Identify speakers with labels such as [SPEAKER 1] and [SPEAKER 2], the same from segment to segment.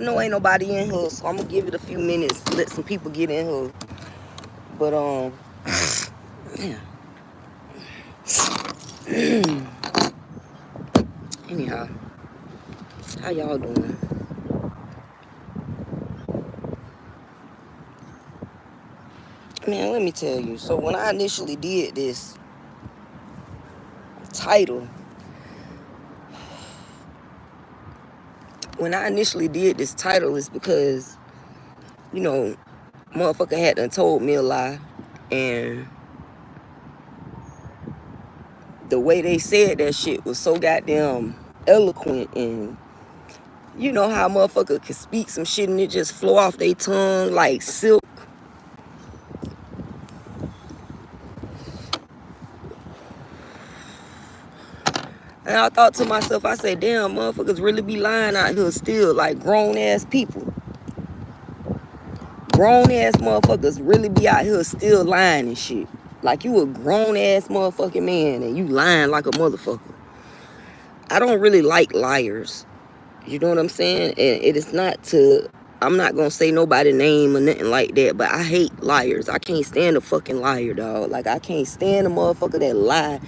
[SPEAKER 1] No, ain't nobody in here, so I'm gonna give it a few minutes to let some people get in here. But yeah. Anyhow, how y'all doing? Man, let me tell you. So when I initially did this title, it's because, you know, motherfucker had done told me a lie, and the way they said that shit was so goddamn eloquent, and you know how motherfucker can speak some shit and it just flow off their tongue like silk. And I thought to myself, I said, damn, motherfuckers really be lying out here still, like grown ass people. Grown ass motherfuckers really be out here still lying and shit. Like you a grown ass motherfucking man and you lying like a motherfucker. I don't really like liars. You know what I'm saying? And it is not to, I'm not gonna say nobody name or nothing like that, but I hate liars. I can't stand a fucking liar, dog. Like I can't stand a motherfucker that lie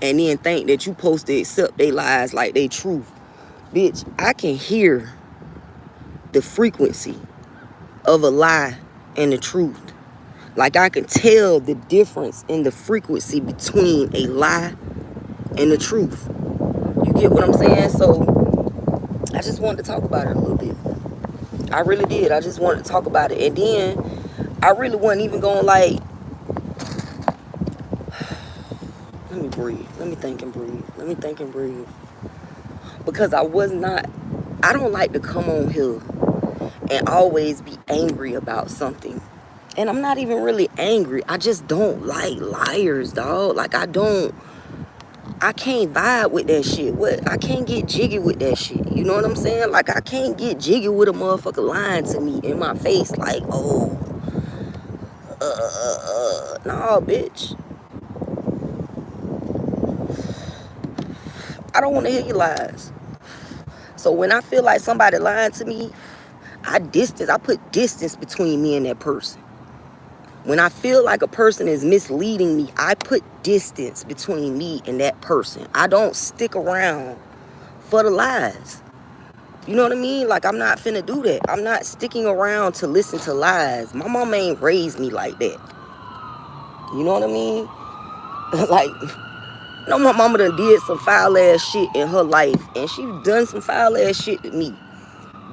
[SPEAKER 1] and then think that you supposed to accept they lies like they truth. Bitch, I can hear the frequency of a lie and the truth. Like I can tell the difference in the frequency between a lie and the truth. You get what I'm saying? So I just wanted to talk about it a little bit. I really did. I just wanted to talk about it. And then I really wasn't even going like, let me breathe. Let me think and breathe. Because I don't like to come on here and always be angry about something. And I'm not even really angry. I just don't like liars, dog. Like I can't vibe with that shit. I can't get jiggy with that shit. You know what I'm saying? Like I can't get jiggy with a motherfucker lying to me in my face like, oh, nah, bitch. I don't want to hear your lies. So when I feel like somebody lying to me, I put distance between me and that person. When I feel like a person is misleading me, I put distance between me and that person. I don't stick around for the lies. You know what I mean? Like, I'm not finna do that. I'm not sticking around to listen to lies. My mama ain't raised me like that. You know what I mean? Like, you know, my mama done did some foul ass shit in her life, and she done some foul ass shit to me.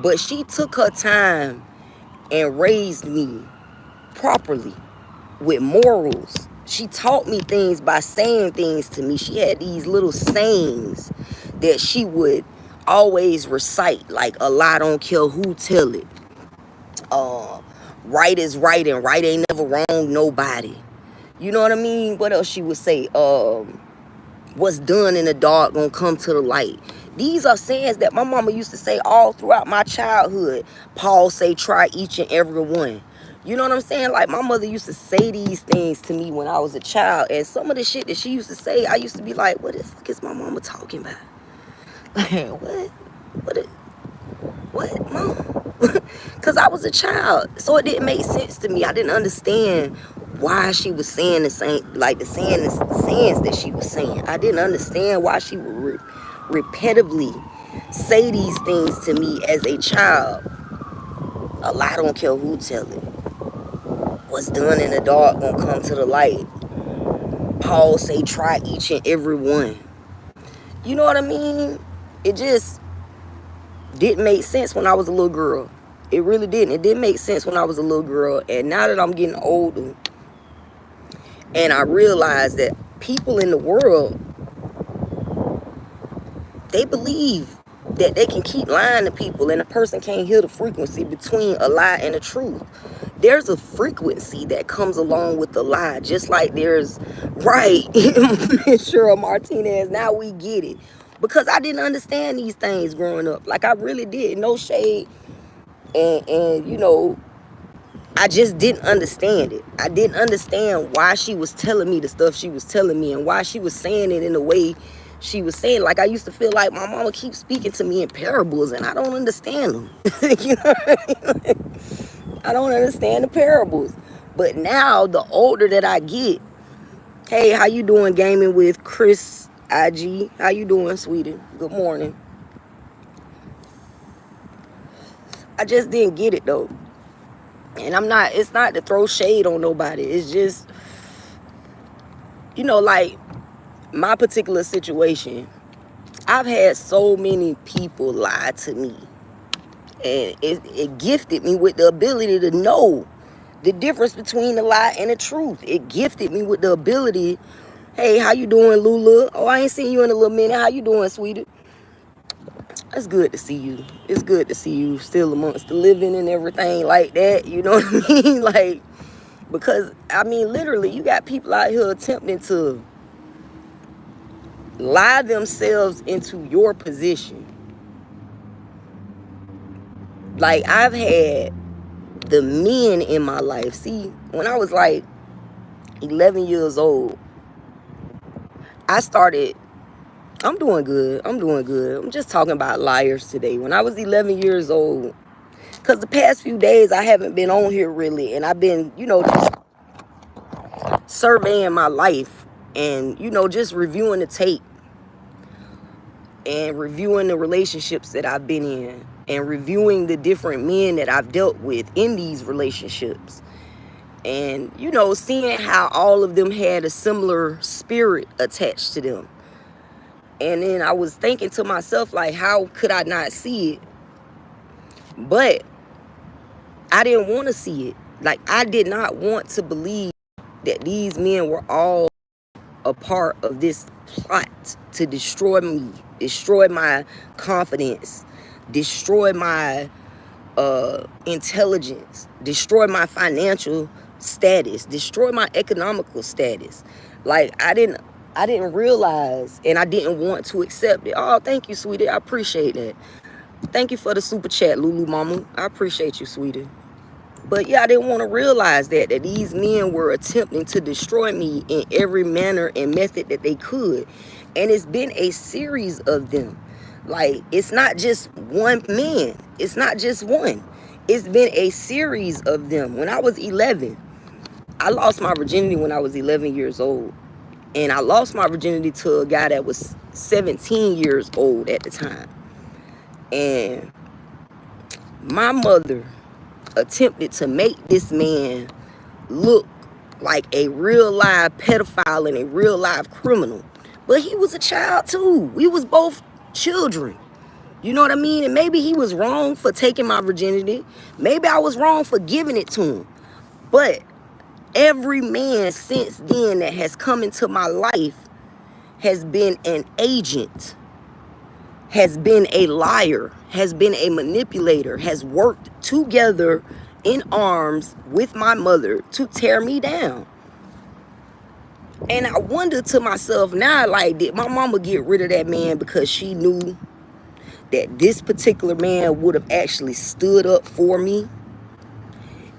[SPEAKER 1] But she took her time and raised me properly with morals. She taught me things by saying things to me. She had these little sayings that she would always recite, like a lie don't kill who tell it. Right is right and right ain't never wrong nobody. You know what I mean? What else she would say? What's done in the dark gonna come to the light. These are sayings that my mama used to say all throughout my childhood. Paul say try each and every one. You know what I'm saying? Like my mother used to say these things to me when I was a child, and some of the shit that she used to say, I used to be like, what the fuck is my mama talking about? Like, what, mom? Because I was a child, so it didn't make sense to me. I didn't understand why she was saying the sayings that she was saying. I didn't understand why she would repetitively say these things to me as a child. A lie don't care who tell it. What's done in the dark gonna come to the light. Paul say try each and every one. You know what I mean? It just didn't make sense when I was a little girl. It really didn't. It didn't make sense when I was a little girl. And now that I'm getting older, and I realize that people in the world, they believe that they can keep lying to people and a person can't hear the frequency between a lie and the truth. There's a frequency that comes along with the lie, just like there's, right, Cheryl Martinez, now we get it. Because I didn't understand these things growing up. Like, I really did. No shade. And you know, I just didn't understand it. I didn't understand why she was telling me the stuff she was telling me and why she was saying it in a way she was saying, like, I used to feel like my mama keeps speaking to me in parables and I don't understand them. You know what I mean? I don't understand the parables. But now, the older that I get, hey, how you doing, gaming with Chris IG? How you doing, sweetie? Good morning. I just didn't get it, though. And it's not to throw shade on nobody. It's just, you know, like, my particular situation, I've had so many people lie to me. And it gifted me with the ability to know the difference between the lie and the truth. It gifted me with the ability, hey, how you doing, Lula? Oh, I ain't seen you in a little minute. How you doing, sweetie? It's good to see you. It's good to see you still amongst the living and everything like that. You know what I mean? Like, because, I mean, literally, you got people out here attempting to lie themselves into your position. Like, I've had the men in my life. See, when I was like 11 years old, I'm doing good. I'm just talking about liars today. When I was 11 years old, because the past few days I haven't been on here really, and I've been, you know, just surveying my life and, you know, just reviewing the tape and reviewing the relationships that I've been in and reviewing the different men that I've dealt with in these relationships. And, you know, seeing how all of them had a similar spirit attached to them. And then I was thinking to myself, like, how could I not see it? But I didn't want to see it. Like, I did not want to believe that these men were all a part of this plot to destroy me, destroy my confidence, destroy my intelligence, destroy my financial status, destroy my economical status. Like, I didn't realize, and I didn't want to accept it. Oh, thank you, sweetie. I appreciate that. Thank you for the super chat, Lulu Mama. I appreciate you, sweetie. But yeah, I didn't want to realize that these men were attempting to destroy me in every manner and method that they could. And it's been a series of them. Like, it's not just one man. It's not just one. It's been a series of them. When I was 11, I lost my virginity when I was 11 years old. And I lost my virginity to a guy that was 17 years old at the time. And my mother attempted to make this man look like a real live pedophile and a real live criminal. But he was a child too. We was both children. You know what I mean? And maybe he was wrong for taking my virginity. Maybe I was wrong for giving it to him. But every man since then that has come into my life has been an agent, has been a liar, has been a manipulator, has worked together in arms with my mother to tear me down. And I wonder to myself now, like, did my mama get rid of that man because she knew that this particular man would have actually stood up for me?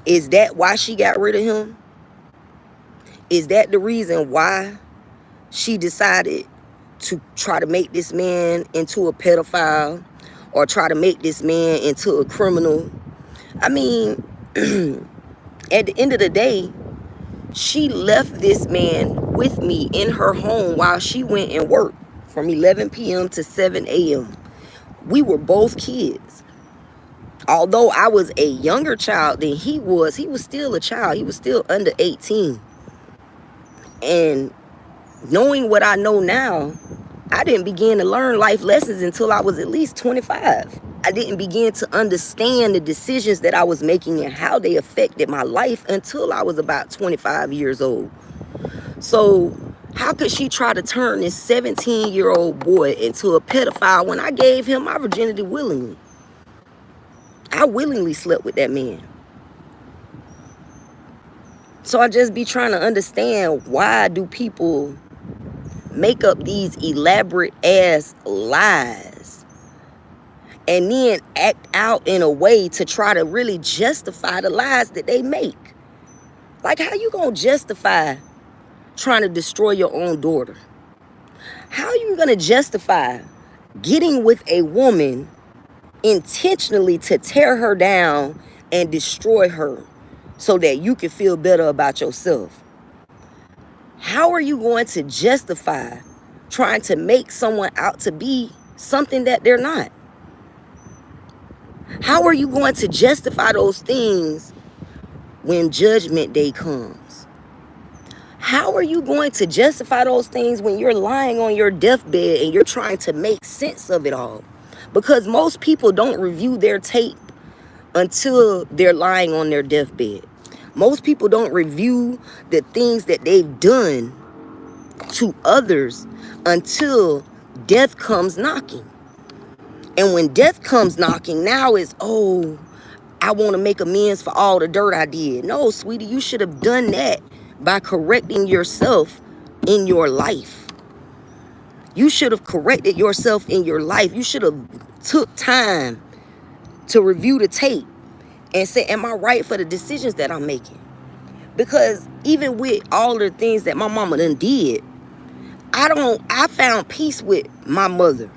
[SPEAKER 1] Is that why she got rid of him? Is that the reason why she decided to try to make this man into a pedophile or try to make this man into a criminal? I mean, at the end of the day, she left this man with me in her home while she went and worked from 11 p.m. to 7 a.m. We were both kids. Although I was a younger child than he was still a child. He was still under 18. And knowing what I know now, I didn't begin to learn life lessons until I was at least 25. I didn't begin to understand the decisions that I was making and how they affected my life until I was about 25 years old. So how could she try to turn this 17-year-old boy into a pedophile when I gave him my virginity willingly? I willingly slept with that man. So I just be trying to understand, why do people make up these elaborate ass lies and then act out in a way to try to really justify the lies that they make? Like, how you gonna justify trying to destroy your own daughter? How are you going to justify getting with a woman intentionally to tear her down and destroy her so that you can feel better about yourself? How are you going to justify trying to make someone out to be something that they're not? How are you going to justify those things when judgment day comes? How are you going to justify those things when you're lying on your deathbed and you're trying to make sense of it all? Because most people don't review their tape until they're lying on their deathbed. Most people don't review the things that they've done to others until death comes knocking. And when death comes knocking, now it's, oh, I want to make amends for all the dirt I did. No, sweetie, you should have done that by correcting yourself in your life. You should have corrected yourself in your life. You should have took time to review the tape and say, am I right for the decisions that I'm making? Because even with all the things that my mama done did, I found peace with my mother.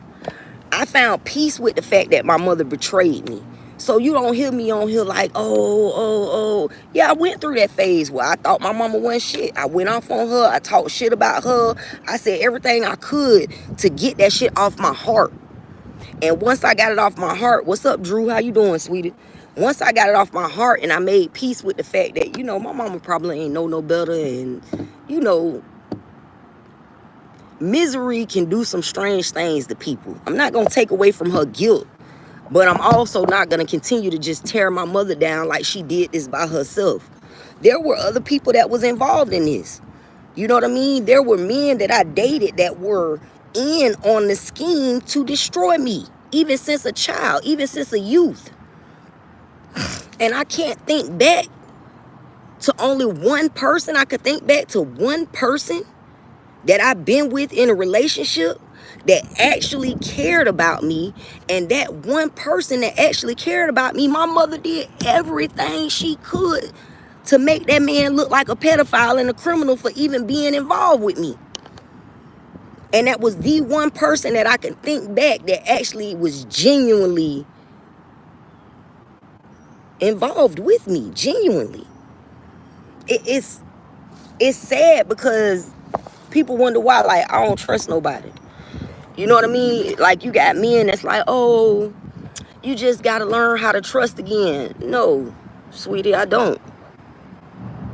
[SPEAKER 1] I found peace with the fact that my mother betrayed me. So you don't hear me on here like, oh. Yeah, I went through that phase where I thought my mama wasn't shit. I went off on her. I talked shit about her. I said everything I could to get that shit off my heart. And once I got it off my heart, what's up, Drew? How you doing, sweetie? Once I got it off my heart and I made peace with the fact that, my mama probably ain't know no better. And, misery can do some strange things to people. I'm not going to take away from her guilt, but I'm also not going to continue to just tear my mother down like she did this by herself. There were other people that was involved in this. You know what I mean? There were men that I dated that were in on the scheme to destroy me, even since a child, even since a youth. And I can't think back to only one person. I could think back to one person that I've been with in a relationship that actually cared about me. And that one person that actually cared about me, my mother did everything she could to make that man look like a pedophile and a criminal for even being involved with me. And that was the one person that I can think back that actually was genuinely involved with me, genuinely. It's sad because people wonder why, like, I don't trust nobody. You know what I mean? Like, you got men that's like, oh, you just got to learn how to trust again. No, sweetie, I don't.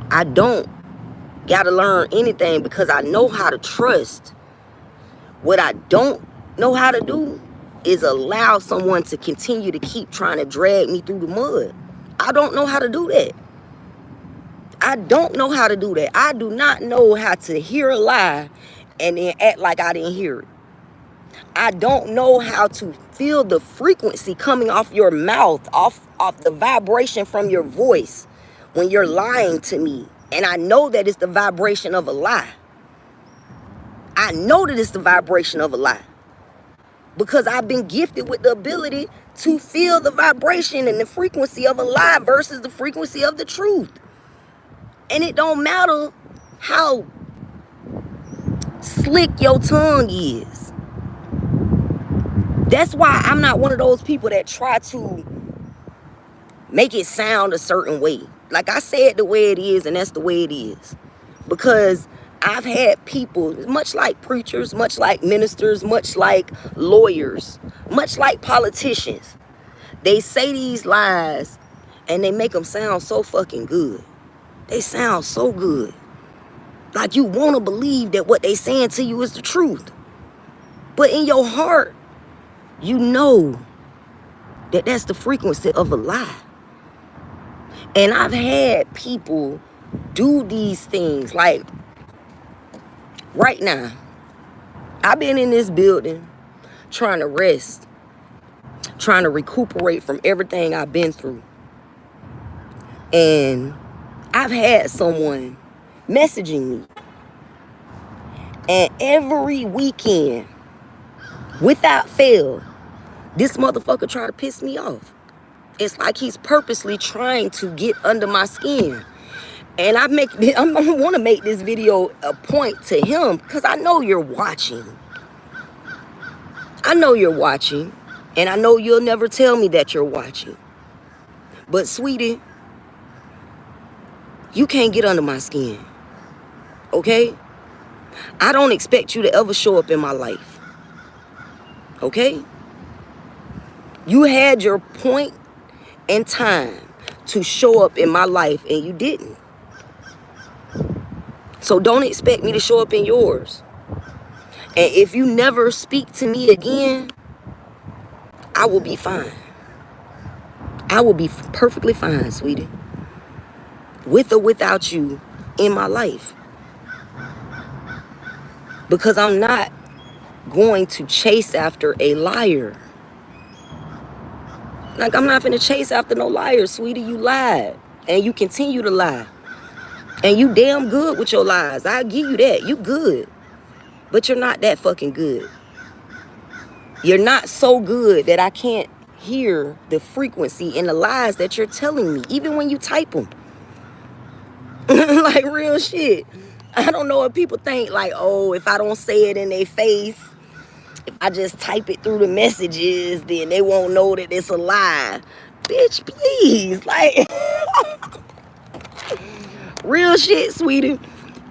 [SPEAKER 1] I don't got to learn anything because I know how to trust. What I don't know how to do is allow someone to continue to keep trying to drag me through the mud. I don't know how to do that. I don't know how to do that. I do not know how to hear a lie and then act like I didn't hear it. I don't know how to feel the frequency coming off your mouth, off the vibration from your voice when you're lying to me. And I know that it's the vibration of a lie. I know that it's the vibration of a lie. Because I've been gifted with the ability to feel the vibration and the frequency of a lie versus the frequency of the truth. And it don't matter how slick your tongue is. That's why I'm not one of those people that try to make it sound a certain way. Like, I say it the way it is, and that's the way it is. Because I've had people, much like preachers, much like ministers, much like lawyers, much like politicians, they say these lies and they make them sound so fucking good. They sound so good. Like you want to believe that what they saying to you is the truth. But in your heart, you know that that's the frequency of a lie. And I've had people do these things. Like right now, I've been in this building trying to rest, trying to recuperate from everything I've been through. And I've had someone messaging me. And every weekend, without fail, this motherfucker try to piss me off. It's like he's purposely trying to get under my skin. And I want to make this video a point to him because I know you're watching. I know you're watching, and I know you'll never tell me that you're watching. But sweetie, you can't get under my skin, okay? I don't expect you to ever show up in my life, okay? You had your point and time to show up in my life, and you didn't. So don't expect me to show up in yours. And if you never speak to me again, I will be fine. I will be perfectly fine, sweetie. With or without you in my life. Because I'm not going to chase after a liar. Like, I'm not finna chase after no liar, sweetie. You lied. And you continue to lie. And you damn good with your lies. I'll give you that. You good. But you're not that fucking good. You're not so good that I can't hear the frequency and the lies that you're telling me, even when you type them. Like, real shit. I don't know if people think, like, oh, if I don't say it in their face, if I just type it through the messages, then they won't know that it's a lie. Bitch, please. Like, real shit, sweetie.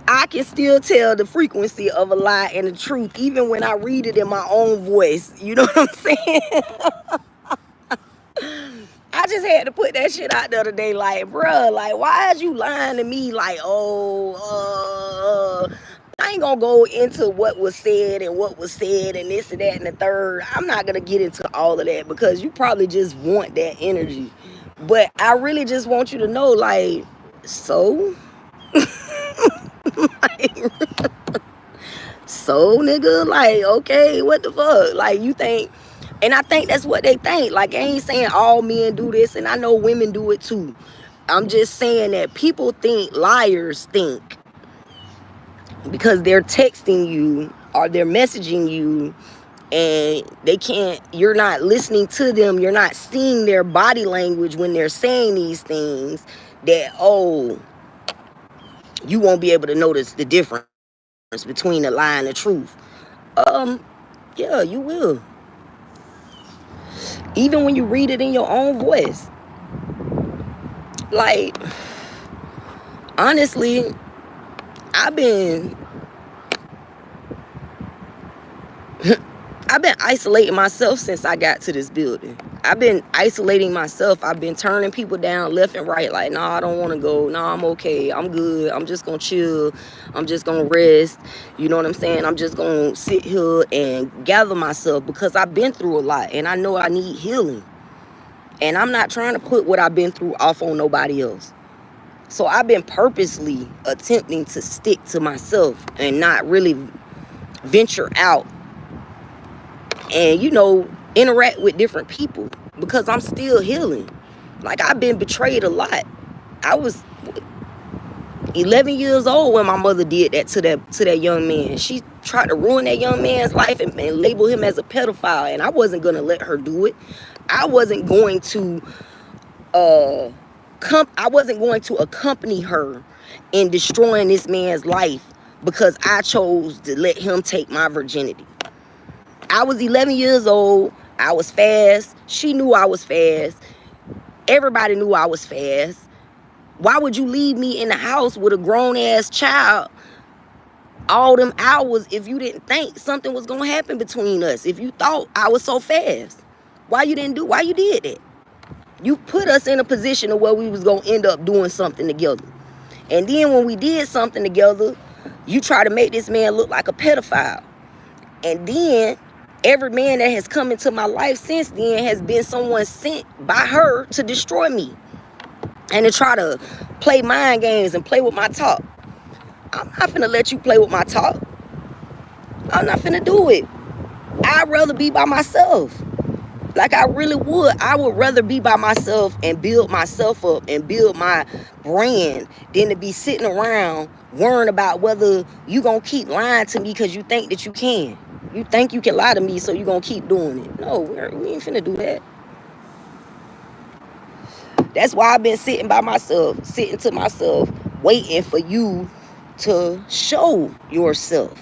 [SPEAKER 1] I can still tell the frequency of a lie and the truth, even when I read it in my own voice. You know what I'm saying? I just had to put that shit out the other day, like, bruh, like, why is you lying to me? Like, oh, I ain't gonna go into what was said and this and that and the third. I'm not gonna get into all of that because you probably just want that energy. But I really just want you to know, like, so? Like, so, nigga, like, okay, what the fuck? Like, you think, and I think that's what they think. Like, I ain't saying all men do this, and I know women do it too. I'm just saying that people think, liars think, because they're texting you or they're messaging you and they can't, you're not listening to them, you're not seeing their body language when they're saying these things, that, oh, you won't be able to notice the difference between the lie and the truth. Yeah, you will. Even when you read it in your own voice. Like, honestly, I've been isolating myself since I got to this building. I've been isolating myself. I've been turning people down left and right. Like, nah, I don't want to go. Nah, I'm okay. I'm good. I'm just going to chill. I'm just going to rest. You know what I'm saying? I'm just going to sit here and gather myself because I've been through a lot and I know I need healing. And I'm not trying to put what I've been through off on nobody else. So I've been purposely attempting to stick to myself and not really venture out and, you know, interact with different people because I'm still healing. Like, I've been betrayed a lot. I was 11 years old when my mother did that to that young man. She tried to ruin that young man's life and label him as a pedophile, and I wasn't going to let her do it. I wasn't going to accompany her in destroying this man's life because I chose to let him take my virginity. I was 11 years old. I was fast. She knew I was fast. Everybody knew I was fast. Why would you leave me in the house with a grown-ass child all them hours if you didn't think something was going to happen between us? If you thought I was so fast, why you did that? You put us in a position of where we was going to end up doing something together. And then when we did something together, you try to make this man look like a pedophile. And then every man that has come into my life since then has been someone sent by her to destroy me and to try to play mind games and play with my talk. I'm not finna let you play with my talk. I'm not finna do it. I'd rather be by myself. Like, I really would. I would rather be by myself and build myself up and build my brand than to be sitting around worrying about whether you gonna keep lying to me because you think that you can. You think you can lie to me, so you gonna keep doing it. No, we ain't finna do that. That's why I've been sitting by myself, sitting to myself, waiting for you to show yourself.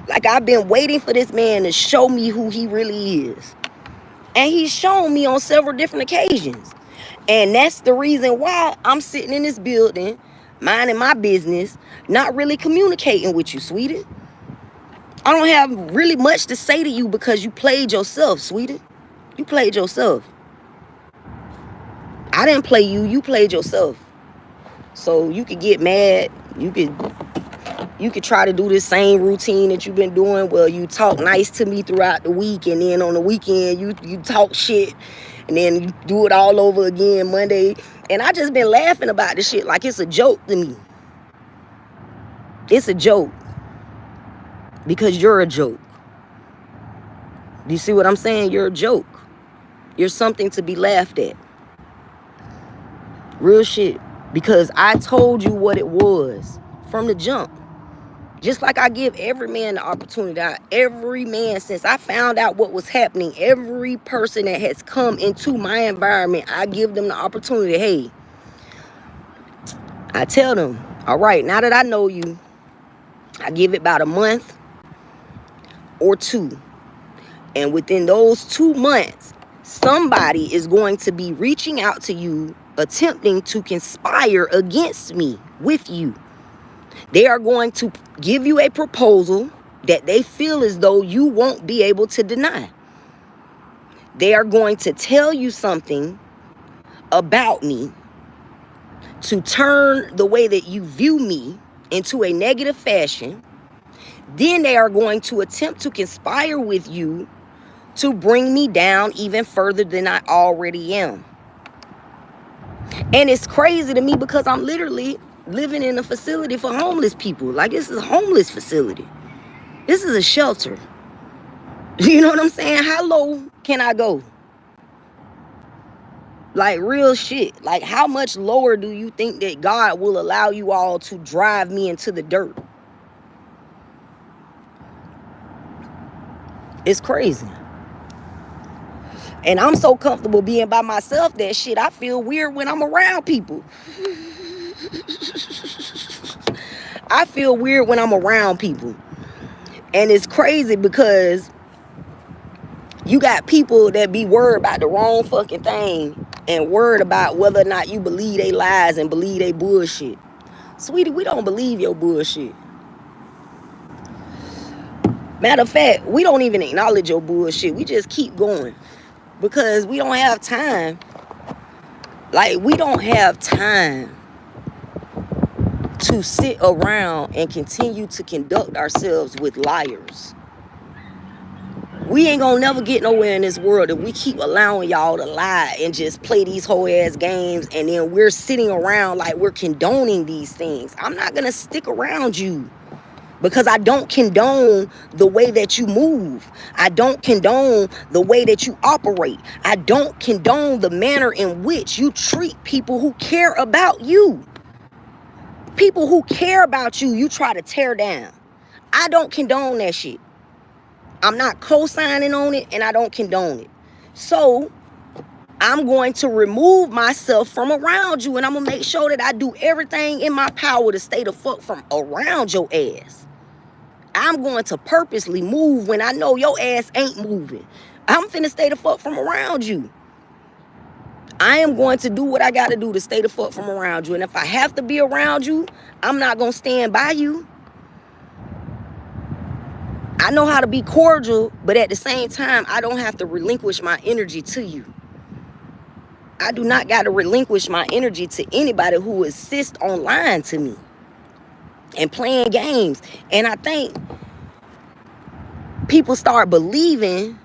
[SPEAKER 1] Like, I've been waiting for this man to show me who he really is. And he's shown me on several different occasions. And that's the reason why I'm sitting in this building, minding my business, not really communicating with you, sweetie. I don't have really much to say to you because you played yourself, sweetie. You played yourself. I didn't play you. You played yourself. So you could get mad. You could try to do this same routine that you've been doing. Well, you talk nice to me throughout the week, and then on the weekend you talk shit, and then you do it all over again Monday. And I just been laughing about this shit like it's a joke to me. It's a joke. Because you're a joke. Do you see what I'm saying? You're a joke. You're something to be laughed at. Real shit. Because I told you what it was from the jump. Just like I give every man the opportunity. Every man, since I found out what was happening, every person that has come into my environment, I give them the opportunity. Hey, I tell them, all right, now that I know you, I give it about a month or two. And within those 2 months, somebody is going to be reaching out to you, attempting to conspire against me with you. They are going to give you a proposal that they feel as though you won't be able to deny. They are going to tell you something about me to turn the way that you view me into a negative fashion. Then they are going to attempt to conspire with you to bring me down even further than I already am. And it's crazy to me because I'm literally living in a facility for homeless people. Like, this is a homeless facility. This is a shelter. You know what I'm saying? How low can I go? Like, real shit. Like, how much lower do you think that God will allow you all to drive me into the dirt? It's crazy. And I'm so comfortable being by myself that shit, I feel weird when I'm around people. I feel weird when I'm around people. And it's crazy because you got people that be worried about the wrong fucking thing and worried about whether or not you believe they lies and believe they bullshit. Sweetie, we don't believe your bullshit. Matter of fact, we don't even acknowledge your bullshit. We just keep going. Because we don't have time. Like, we don't have time to sit around and continue to conduct ourselves with liars. We ain't gonna never get nowhere in this world if we keep allowing y'all to lie and just play these whole ass games, and then we're sitting around like we're condoning these things. I'm not gonna stick around you. Because I don't condone the way that you move. I don't condone the way that you operate. I don't condone the manner in which you treat people who care about you. People who care about you, you try to tear down. I don't condone that shit. I'm not co-signing on it, and I don't condone it. So I'm going to remove myself from around you, and I'm going to make sure that I do everything in my power to stay the fuck from around your ass. I'm going to purposely move when I know your ass ain't moving. I'm finna stay the fuck from around you. I am going to do what I got to do to stay the fuck from around you. And if I have to be around you, I'm not going to stand by you. I know how to be cordial, but at the same time, I don't have to relinquish my energy to you. I do not got to relinquish my energy to anybody who insists on lying to me and playing games. And I think people start believing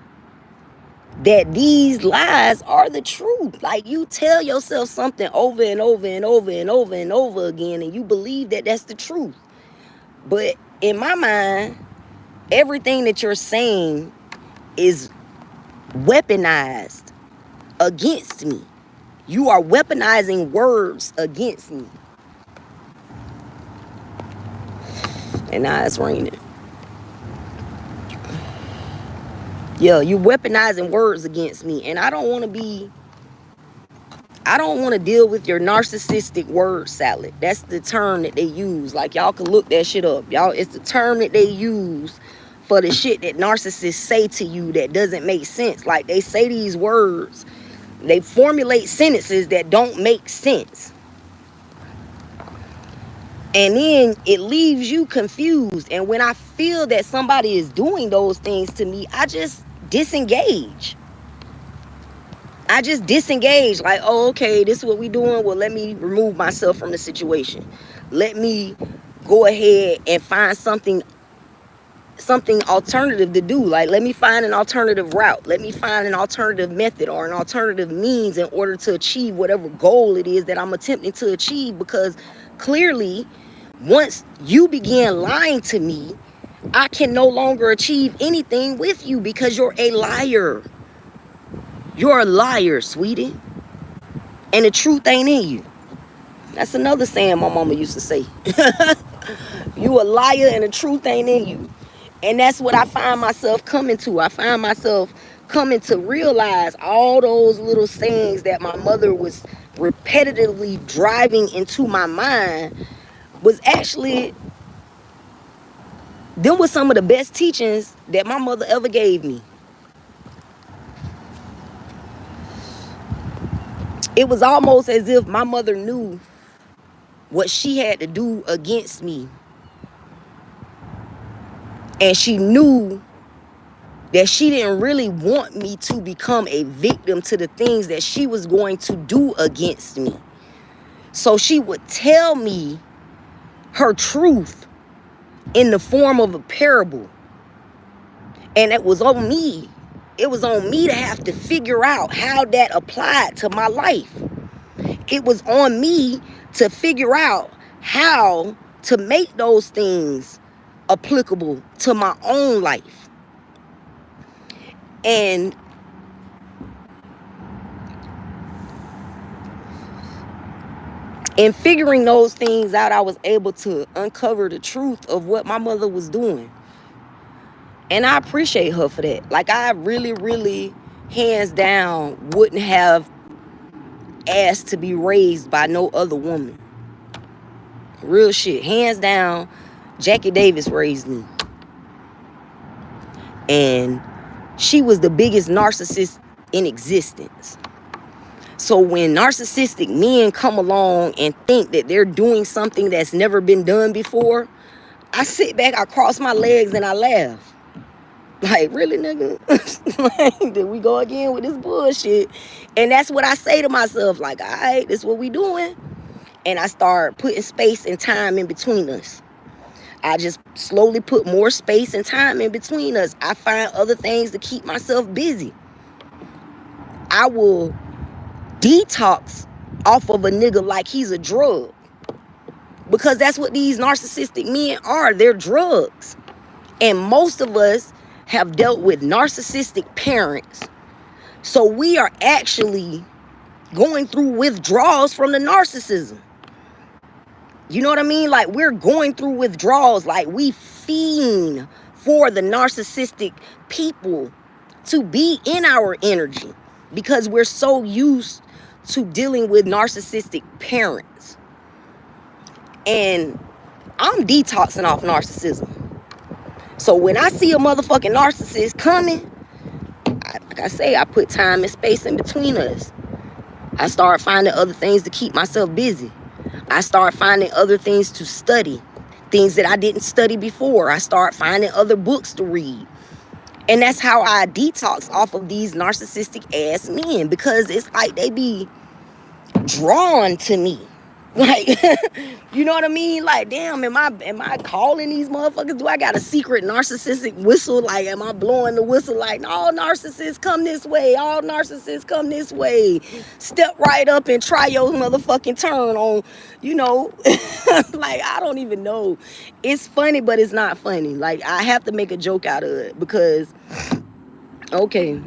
[SPEAKER 1] that these lies are the truth. Like, you tell yourself something over and over and over and over and over again, and you believe that that's the truth. But in my mind, everything that you're saying is weaponized against me. You are weaponizing words against me. And now it's raining. Yeah, you weaponizing words against me. And I don't want to deal with your narcissistic word salad. That's the term that they use. Like, y'all can look that shit up. Y'all, it's the term that they use for the shit that narcissists say to you that doesn't make sense. Like, they say these words, they formulate sentences that don't make sense. And then it leaves you confused. And when I feel that somebody is doing those things to me, I just disengage. I just disengage. Like, oh, okay, this is what we doing. Well, let me remove myself from the situation. Let me go ahead and find something alternative to do. Like, let me find an alternative route. Let me find an alternative method or an alternative means in order to achieve whatever goal it is that I'm attempting to achieve. Because clearly, once you begin lying to me, I can no longer achieve anything with you because you're a liar. You're a liar, sweetie. And the truth ain't in you. That's another saying my mama used to say. You a liar and the truth ain't in you. And that's what I find myself coming to. I find myself coming to realize all those little sayings that my mother was repetitively driving into my mind was actually, them was some of the best teachings that my mother ever gave me. It was almost as if my mother knew what she had to do against me. And she knew that she didn't really want me to become a victim to the things that she was going to do against me. So she would tell me her truth in the form of a parable. And it was on me. It was on me to have to figure out how that applied to my life. It was on me to figure out how to make those things applicable to my own life. And in figuring those things out, I was able to uncover the truth of what my mother was doing. And I appreciate her for that. Like, I really, really, hands down, wouldn't have asked to be raised by no other woman. Real shit. Hands down, Jackie Davis raised me. And she was the biggest narcissist in existence. So when narcissistic men come along and think that they're doing something that's never been done before, I sit back, I cross my legs, and I laugh. Like, really, nigga? Like, did we go again with this bullshit? And that's what I say to myself. Like, all right, this is what we doing. And I start putting space and time in between us. I just slowly put more space and time in between us. I find other things to keep myself busy. I will detox off of a nigga like he's a drug. Because that's what these narcissistic men are. They're drugs. And most of us have dealt with narcissistic parents. So we are actually going through withdrawals from the narcissism. You know what I mean? Like, we're going through withdrawals. Like, we fiend for the narcissistic people to be in our energy because we're so used to dealing with narcissistic parents. And I'm detoxing off narcissism. So when I see a motherfucking narcissist coming, like I say, I put time and space in between us. I start finding other things to keep myself busy. I start finding other things to study, things that I didn't study before. I start finding other books to read. And that's how I detox off of these narcissistic ass men, because it's like they be drawn to me. Like, you know what I mean? Like, damn, am I calling these motherfuckers? Do I got a secret narcissistic whistle? Like, am I blowing the whistle like, all narcissists come this way, all narcissists come this way? Step right up and try your motherfucking turn on, you know. Like, I don't even know. It's funny, but it's not funny. Like, I have to make a joke out of it because, okay,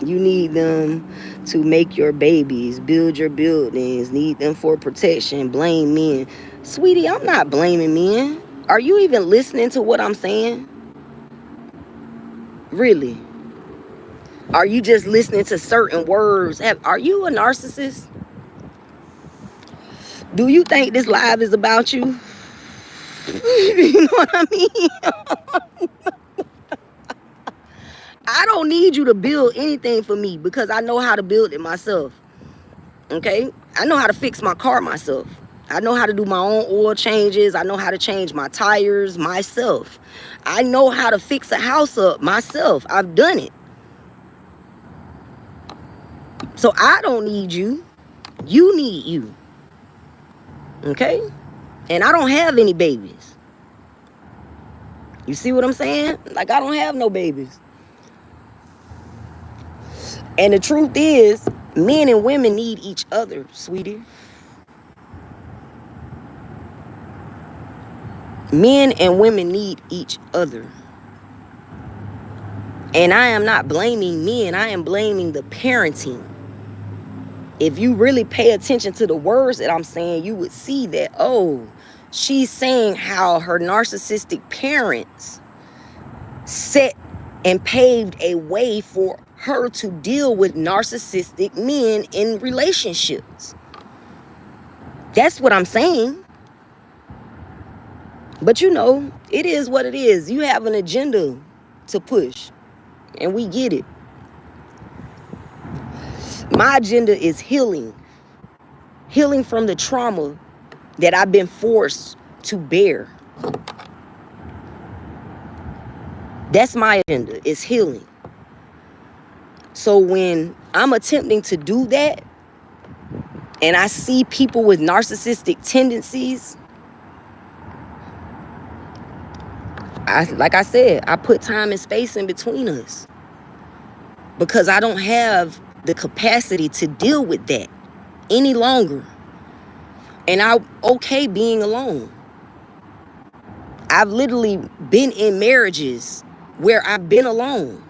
[SPEAKER 1] you need them to make your babies, build your buildings, need them for protection, blame men. Sweetie, I'm not blaming men. Are you even listening to what I'm saying? Really? Are you just listening to certain words? Are you a narcissist? Do you think this live is about you? You know what I mean? I don't need you to build anything for me because I know how to build it myself. Okay? I know how to fix my car myself. I know how to do my own oil changes. I know how to change my tires myself. I know how to fix a house up myself. I've done it. So I don't need you. You need you. Okay? And I don't have any babies. You see what I'm saying? Like, I don't have no babies. And the truth is, men and women need each other, sweetie. Men and women need each other. And I am not blaming men. I am blaming the parenting. If you really pay attention to the words that I'm saying, you would see that, oh, she's saying how her narcissistic parents set and paved a way for her to deal with narcissistic men in relationships. That's what I'm saying. But you know, it is what it is. You have an agenda to push, and we get it. My agenda is healing. Healing from the trauma that I've been forced to bear. That's my agenda, is healing. So when I'm attempting to do that, and I see people with narcissistic tendencies, like I said, I put time and space in between us. Because I don't have the capacity to deal with that any longer. And I'm okay being alone. I've literally been in marriages where I've been alone.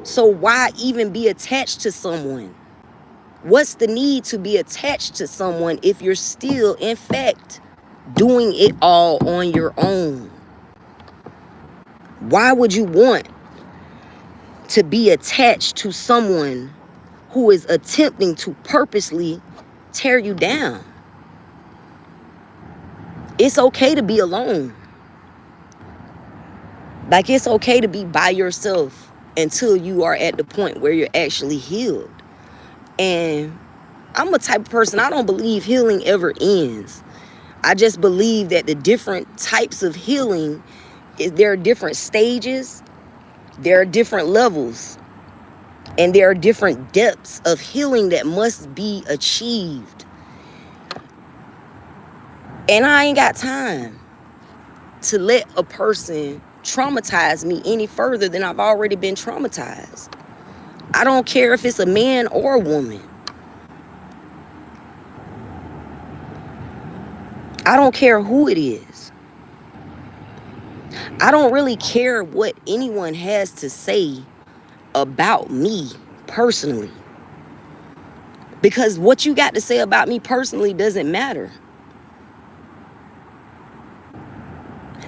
[SPEAKER 1] So why even be attached to someone? What's the need to be attached to someone if you're still, in fact, doing it all on your own? Why would you want to be attached to someone who is attempting to purposely tear you down? It's okay to be alone. Like, it's okay to be by yourself until you are at the point where you're actually healed. And I'm a type of person, I don't believe healing ever ends. I just believe that the different types of healing, there are different stages, there are different levels, and there are different depths of healing that must be achieved. And I ain't got time to let a person traumatize me any further than I've already been traumatized. I don't care if it's a man or a woman. I don't care who it is. I don't really care what anyone has to say about me personally. Because what you got to say about me personally doesn't matter.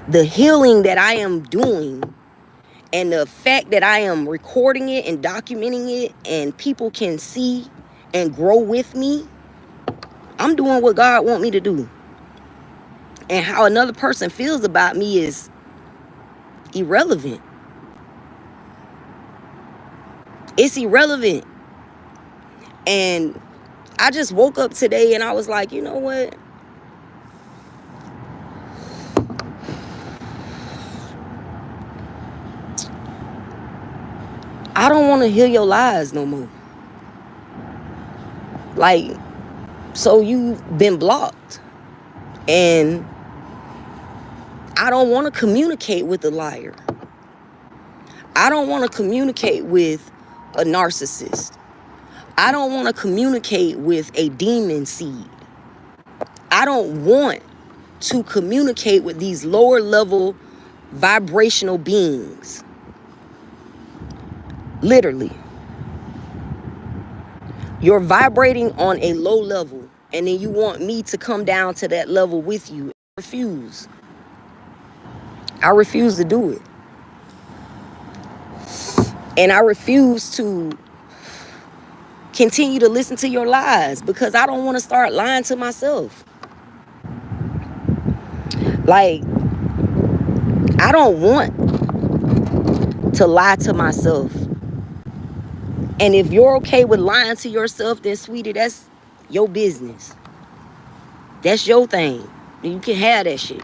[SPEAKER 1] The healing that I am doing and the fact that I am recording it and documenting it and people can see and grow with me, I'm doing what God wants me to do. And how another person feels about me is irrelevant. It's irrelevant. And I just woke up today and I was like, you know what? I don't want to hear your lies no more. Like, so you've been blocked. And I don't want to communicate with a liar. I don't want to communicate with a narcissist. I don't want to communicate with a demon seed. I don't want to communicate with these lower level vibrational beings. Literally. You're vibrating on a low level, and then you want me to come down to that level with you. I refuse. I refuse to do it. And I refuse to continue to listen to your lies because I don't want to start lying to myself. Like, I don't want to lie to myself. And if you're okay with lying to yourself, then sweetie, that's your business. That's your thing. You can have that shit.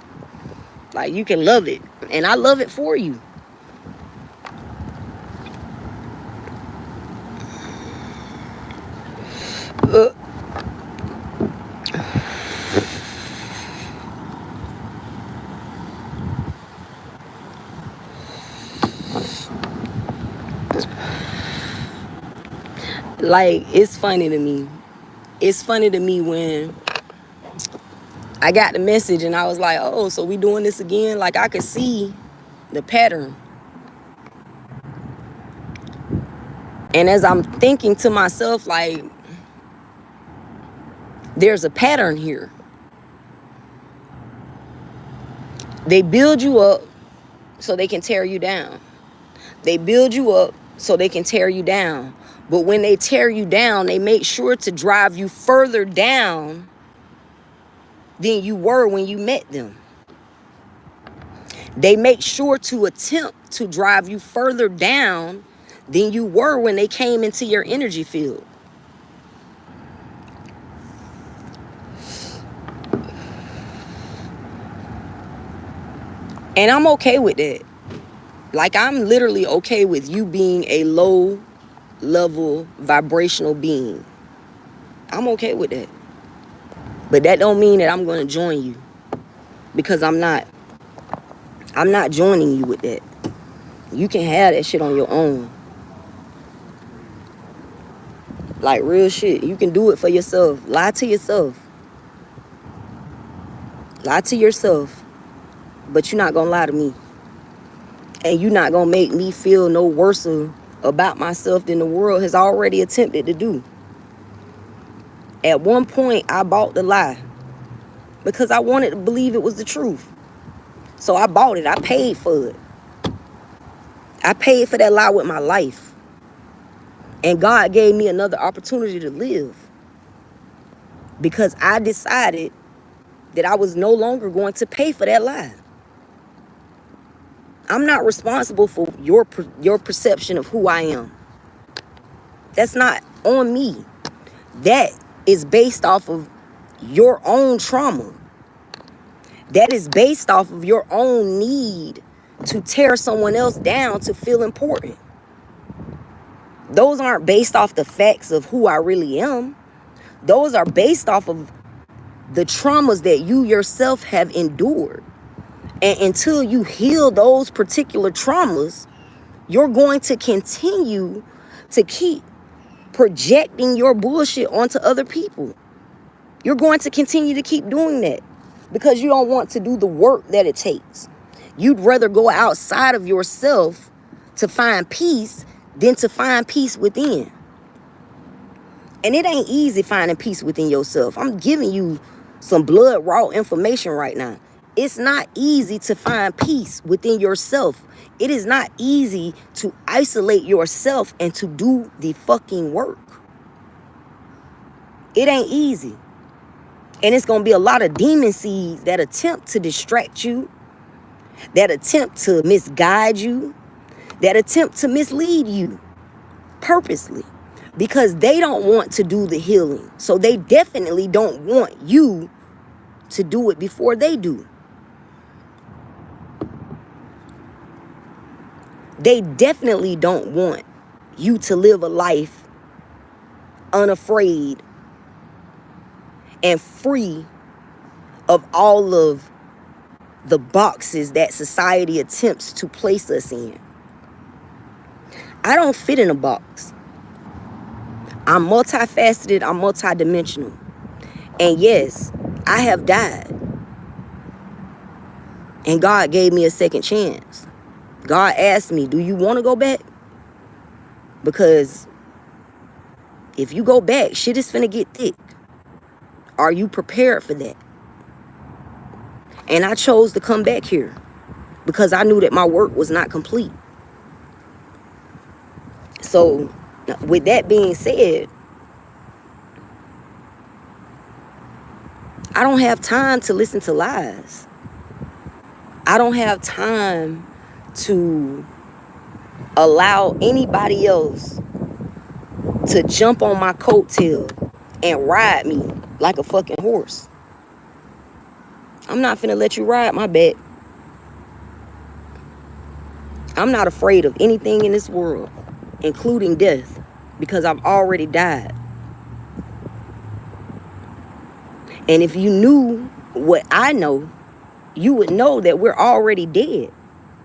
[SPEAKER 1] Like, you can love it. And I love it for you. Like, it's funny to me. It's funny to me when I got the message and I was like, oh, so we doing this again? Like, I could see the pattern. And as I'm thinking to myself, like, there's a pattern here. They build you up so they can tear you down. They build you up so they can tear you down. But when they tear you down, they make sure to drive you further down than you were when you met them. They make sure to attempt to drive you further down than you were when they came into your energy field. And I'm okay with that. Like, I'm literally okay with you being a low level vibrational being. I'm okay with that. But that don't mean that I'm going to join you. Because I'm not joining you with that. You can have that shit on your own. Like, real shit. You can do it for yourself. Lie to yourself. Lie to yourself. But you're not going to lie to me. And you're not going to make me feel no worse about myself than the world has already attempted to do. At one point, I bought the lie. Because I wanted to believe it was the truth. So I bought it. I paid for it. I paid for that lie with my life. And God gave me another opportunity to live. Because I decided that I was no longer going to pay for that lie. I'm not responsible for your perception of who I am. That's not on me. That is based off of your own trauma. That is based off of your own need to tear someone else down to feel important. Those aren't based off the facts of who I really am. Those are based off of the traumas that you yourself have endured. And until you heal those particular traumas, you're going to continue to keep projecting your bullshit onto other people. You're going to continue to keep doing that because you don't want to do the work that it takes. You'd rather go outside of yourself to find peace than to find peace within. And it ain't easy finding peace within yourself. I'm giving you some blood raw information right now. It's not easy to find peace within yourself. It is not easy to isolate yourself and to do the fucking work. It ain't easy. And it's going to be a lot of demon seeds that attempt to distract you, that attempt to misguide you, that attempt to mislead you purposely because they don't want to do the healing. So they definitely don't want you to do it before they do. They definitely don't want you to live a life unafraid and free of all of the boxes that society attempts to place us in. I don't fit in a box. I'm multifaceted, I'm multidimensional. And yes, I have died. And God gave me a second chance. God asked me, do you want to go back? Because if you go back, shit is finna get thick. Are you prepared for that? And I chose to come back here because I knew that my work was not complete. So, with that being said, I don't have time to listen to lies. I don't have time to allow anybody else to jump on my coattail and ride me like a fucking horse. I'm not finna let you ride my back. I'm not afraid of anything in this world, including death, because I've already died. And if you knew what I know, you would know that we're already dead.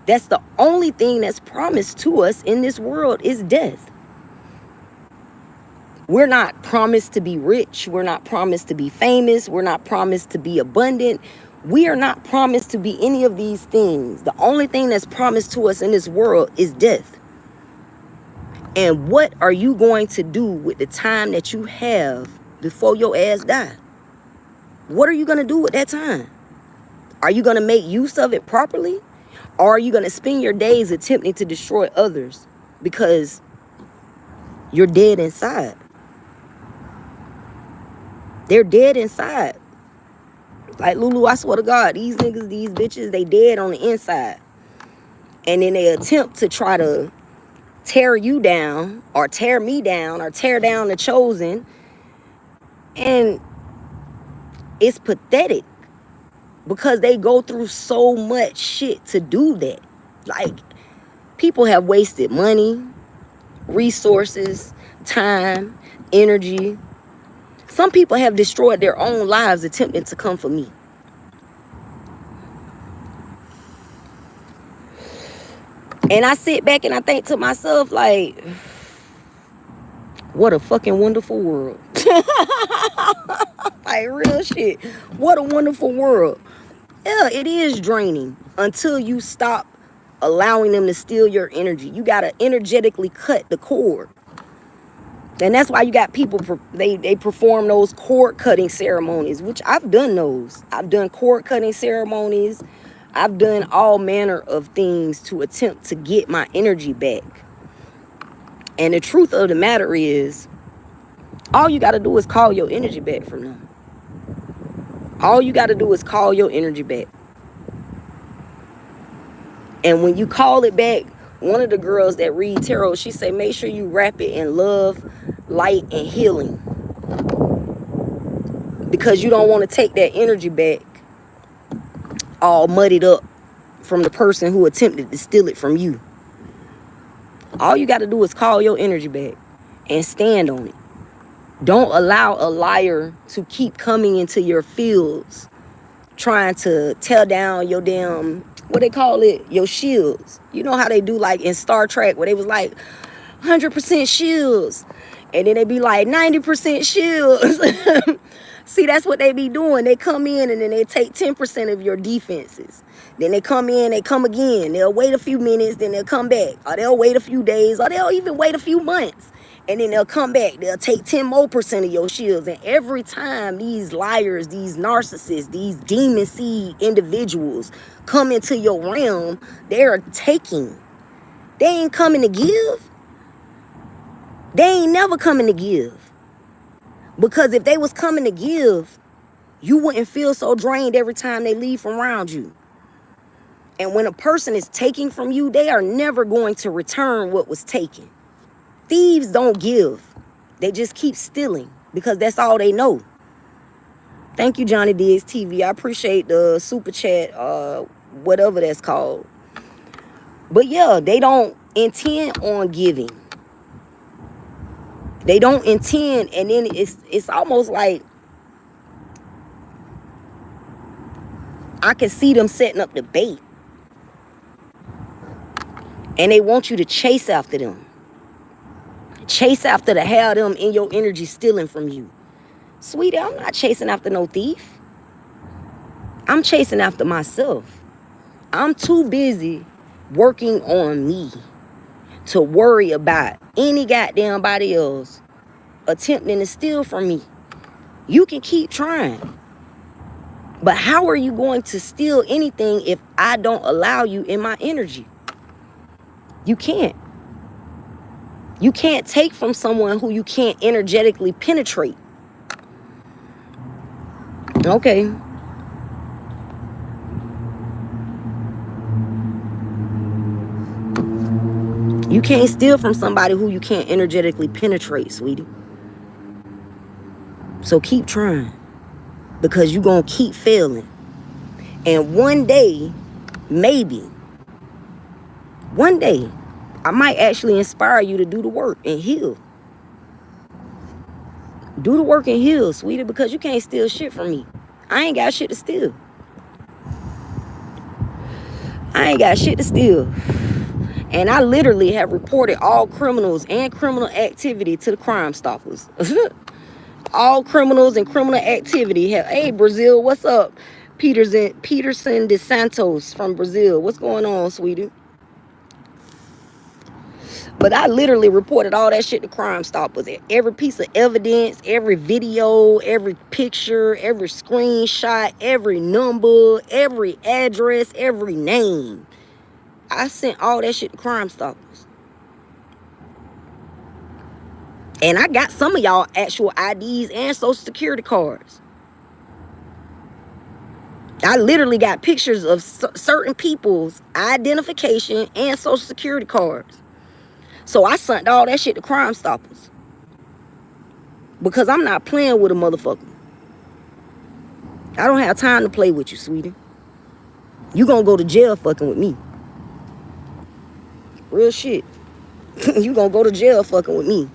[SPEAKER 1] That's the only thing that's promised to us in this world is death. We're not promised to be rich. We're not promised to be famous. We're not promised to be abundant. We are not promised to be any of these things. The only thing that's promised to us in this world is death. And what are you going to do with the time that you have before your ass die? What are you going to do with that time? Are you going to make use of it properly? Or are you going to spend your days attempting to destroy others because you're dead inside? They're dead inside. Like, Lulu, I swear to God, these niggas, these bitches, they dead on the inside. And then they attempt to try to tear you down or tear me down or tear down the chosen. And it's pathetic because they go through so much shit to do that. Like, people have wasted money, resources, time, energy. Some people have destroyed their own lives attempting to come for me. And I sit back and I think to myself, like, what a fucking wonderful world. Like, real shit. What a wonderful world. Yeah, it is draining until you stop allowing them to steal your energy. You got to energetically cut the cord. And that's why you got people, they perform those cord cutting ceremonies, which I've done those. I've done cord cutting ceremonies. I've done all manner of things to attempt to get my energy back. And the truth of the matter is, all you got to do is call your energy back from them. All you got to do is call your energy back. And when you call it back, one of the girls that read tarot, she say, make sure you wrap it in love, light, and healing. Because you don't want to take that energy back all muddied up from the person who attempted to steal it from you. All you got to do is call your energy back and stand on it. Don't allow a liar to keep coming into your fields trying to tear down your damn, what they call it, your shields. You know how they do like in Star Trek where they was like 100% shields and then they be like 90% shields. See, that's what they be doing. They come in and then they take 10% of your defenses. Then they come in, they come again. They'll wait a few minutes, then they'll come back. Or they'll wait a few days, or they'll even wait a few months. And then they'll come back. They'll take 10 more % of your shields. And every time these liars, these narcissists, these demon seed individuals come into your realm, they're taking. They ain't coming to give. They ain't never coming to give. Because if they was coming to give, you wouldn't feel so drained every time they leave from around you. And when a person is taking from you, they are never going to return what was taken. Thieves don't give. They just keep stealing because that's all they know. Thank you, Johnny Diggs TV. I appreciate the super chat, whatever that's called. But yeah, they don't intend on giving. They don't intend, and then it's almost like I can see them setting up the bait. And they want you to chase after them. Chase after to have them in your energy stealing from you. Sweetie, I'm not chasing after no thief. I'm chasing after myself. I'm too busy working on me to worry about any goddamn body else attempting to steal from me. You can keep trying. But how are you going to steal anything if I don't allow you in my energy? You can't. You can't take from someone who you can't energetically penetrate. Okay. You can't steal from somebody who you can't energetically penetrate, sweetie. So keep trying, because you're going to keep failing. And one day, maybe, one day, I might actually inspire you to do the work and heal. Do the work and heal, sweetie, because you can't steal shit from me. I ain't got shit to steal. I ain't got shit to steal. And I literally have reported all criminals and criminal activity to the Crime Stoppers. All criminals and criminal activity have, hey, Brazil, what's up? Peterson de Santos from Brazil. What's going on, sweetie? But I literally reported all that shit to Crime Stoppers. Every piece of evidence, every video, every picture, every screenshot, every number, every address, every name. I sent all that shit to Crime Stoppers. And I got some of y'all actual IDs and social security cards. I literally got pictures of certain people's identification and social security cards. So I sent all that shit to Crime Stoppers. Because I'm not playing with a motherfucker. I don't have time to play with you, sweetie. You gonna go to jail fucking with me. Real shit. You gonna go to jail fucking with me.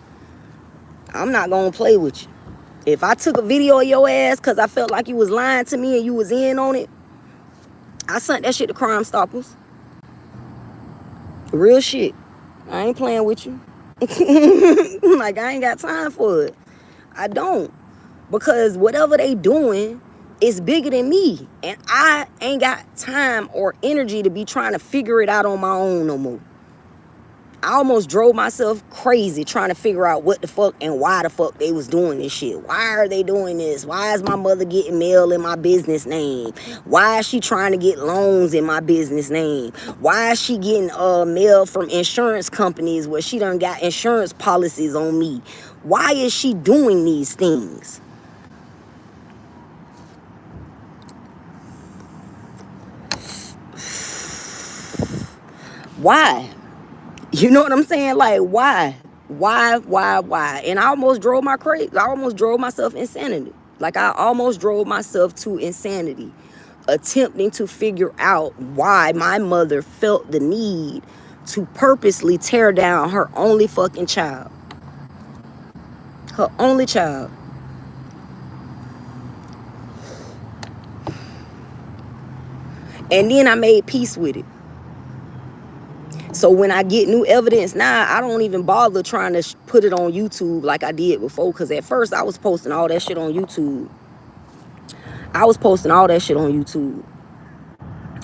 [SPEAKER 1] I'm not gonna play with you. If I took a video of your ass because I felt like you was lying to me and you was in on it, I sent that shit to Crime Stoppers. Real shit. I ain't playing with you. Like, I ain't got time for it. I don't. Because whatever they doing is bigger than me. And I ain't got time or energy to be trying to figure it out on my own no more. I almost drove myself crazy trying to figure out what the fuck and why the fuck they was doing this shit. Why are they doing this? Why is my mother getting mail in my business name? Why is she trying to get loans in my business name? Why is she getting mail from insurance companies where she done got insurance policies on me? Why is she doing these things? Why? You know what I'm saying? Like, why? Why? And I almost drove myself insanity. Like, I almost drove myself to insanity, attempting to figure out why my mother felt the need to purposely tear down her only fucking child. Her only child. And then I made peace with it. So when I get new evidence now, I don't even bother trying to put it on YouTube like I did before. Because at first I was posting all that shit on YouTube.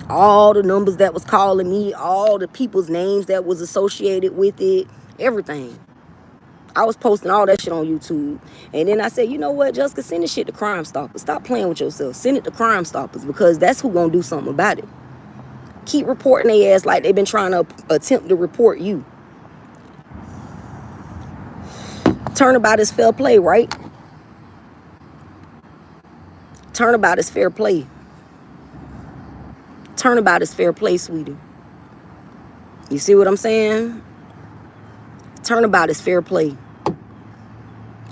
[SPEAKER 1] All the numbers that was calling me, all the people's names that was associated with it, everything. I was posting all that shit on YouTube. And then I said, you know what, Jessica, send this shit to Crime Stoppers. Stop playing with yourself. Send it to Crime Stoppers, because that's who gonna do something about it. Keep reporting their ass like they've been trying to attempt to report you. Turnabout is fair play, right? Turnabout is fair play. Turnabout is fair play, sweetie. You see what I'm saying? Turnabout is fair play.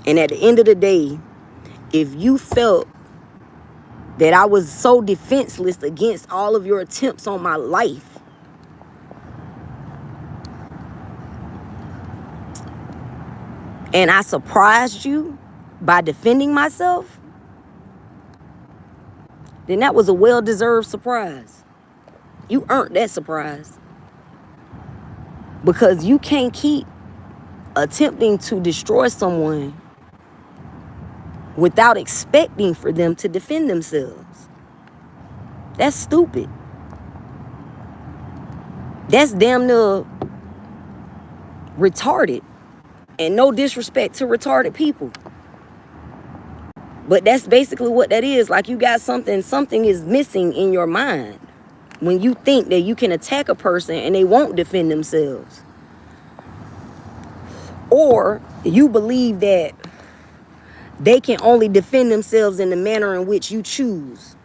[SPEAKER 1] And at the end of the day, if you felt that I was so defenseless against all of your attempts on my life, and I surprised you by defending myself, then that was a well-deserved surprise. You earned that surprise. Because you can't keep attempting to destroy someone without expecting for them to defend themselves. That's stupid. That's damn near retarded. And no disrespect to retarded people. But that's basically what that is. Like, you got something is missing in your mind when you think that you can attack a person and they won't defend themselves. Or you believe that they can only defend themselves in the manner in which you choose.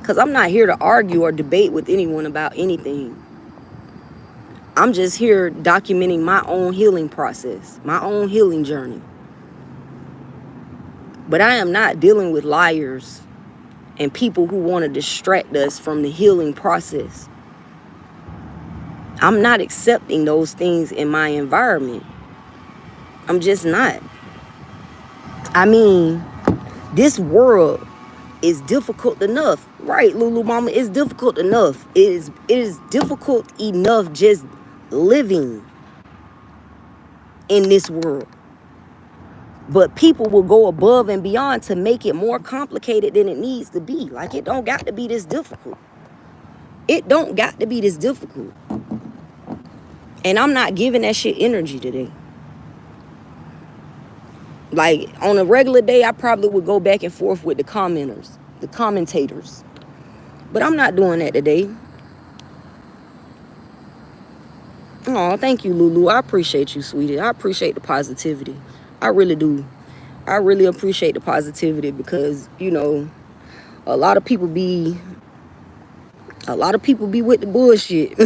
[SPEAKER 1] Because I'm not here to argue or debate with anyone about anything. I'm just here documenting my own healing process, my own healing journey. But I am not dealing with liars and people who want to distract us from the healing process. I'm not accepting those things in my environment. I'm just not. I mean, this world is difficult enough. Right, Lulu Mama, it's difficult enough. It is difficult enough just living in this world. But people will go above and beyond to make it more complicated than it needs to be. Like, it don't got to be this difficult. It don't got to be this difficult. And I'm not giving that shit energy today. Like, on a regular day, I probably would go back and forth with the commenters, the commentators. But I'm not doing that today. Oh, thank you, Lulu. I appreciate you, sweetie. I appreciate the positivity. I really do. I really appreciate the positivity because, you know, a lot of people be with the bullshit.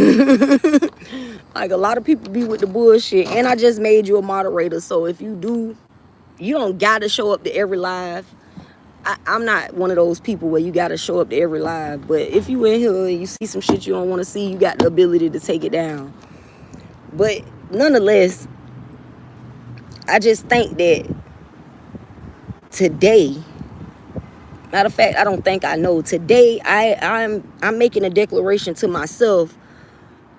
[SPEAKER 1] Like, a lot of people be with the bullshit. And I just made you a moderator. So if you do, you don't got to show up to every live. I'm not one of those people where you got to show up to every live. But if you in here and you see some shit you don't want to see, you got the ability to take it down. But nonetheless, I just think that today, matter of fact, I don't think I know. Today, I'm making a declaration to myself,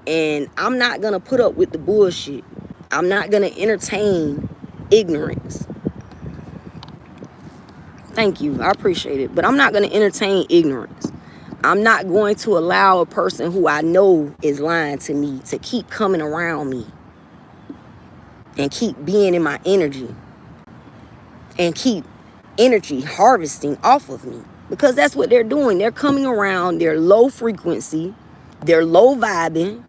[SPEAKER 1] and I'm not going to put up with the bullshit. I'm not going to entertain ignorance. Thank you. I appreciate it. But I'm not going to entertain ignorance. I'm not going to allow a person who I know is lying to me to keep coming around me and keep being in my energy and keep energy harvesting off of me, because that's what they're doing. They're coming around, they're low frequency, they're low vibing,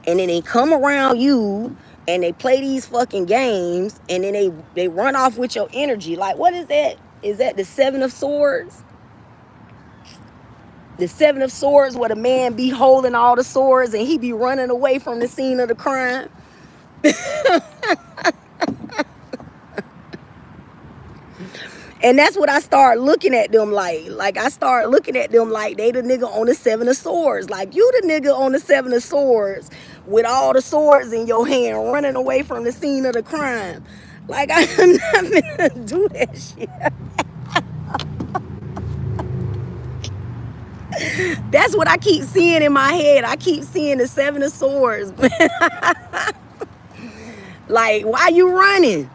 [SPEAKER 1] and then they come around you and they play these fucking games, and then they run off with your energy. Like, what is that? Is that the Seven of Swords? The Seven of Swords, where the man be holding all the swords and he be running away from the scene of the crime. And that's what I start looking at them like. Like, I start looking at them like they the nigga on the Seven of Swords. Like, you the nigga on the Seven of Swords with all the swords in your hand running away from the scene of the crime. Like, I'm not gonna do that shit. That's what I keep seeing in my head. I keep seeing the Seven of Swords. Like, why are you running?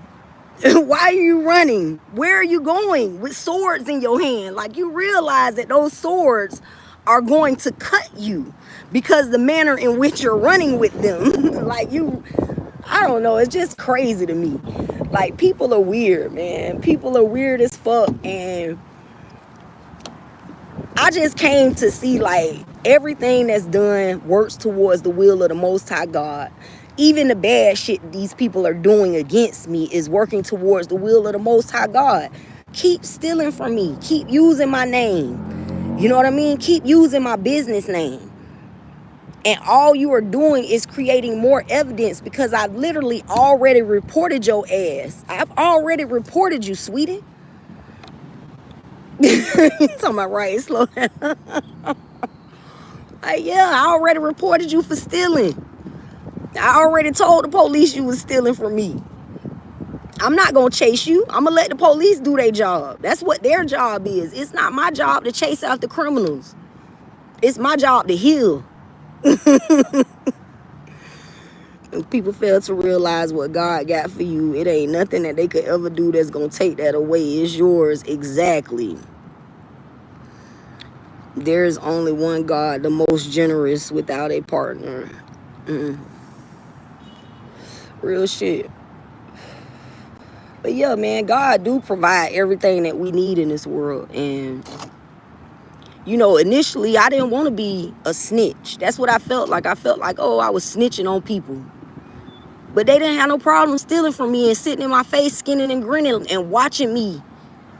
[SPEAKER 1] Why are you running? Where are you going with swords in your hand? Like, you realize that those swords are going to cut you because the manner in which you're running with them. Like, I don't know. It's just crazy to me. Like, people are weird, man. People are weird as fuck. And I just came to see, like, everything that's done works towards the will of the Most High God. Even the bad shit these people are doing against me is working towards the will of the Most High God. Keep stealing from me. Keep using my name. You know what I mean? Keep using my business name. And all you are doing is creating more evidence, because I've literally already reported your ass. I've already reported you, sweetie. You talking about right? Slow down. Like, yeah, I already reported you for stealing. I already told the police you was stealing from me. I'm not going to chase you. I'm going to let the police do their job. That's what their job is. It's not my job to chase after criminals. It's my job to heal. And people fail to realize what God got for you. It ain't nothing that they could ever do that's going to take that away. It's yours exactly. There's only one God, the most generous without a partner. Real shit. But yeah, man, God do provide everything that we need in this world. And, you know, initially I didn't want to be a snitch. That's what I felt like. I felt like, oh, I was snitching on people. But they didn't have no problem stealing from me and sitting in my face, skinning and grinning and watching me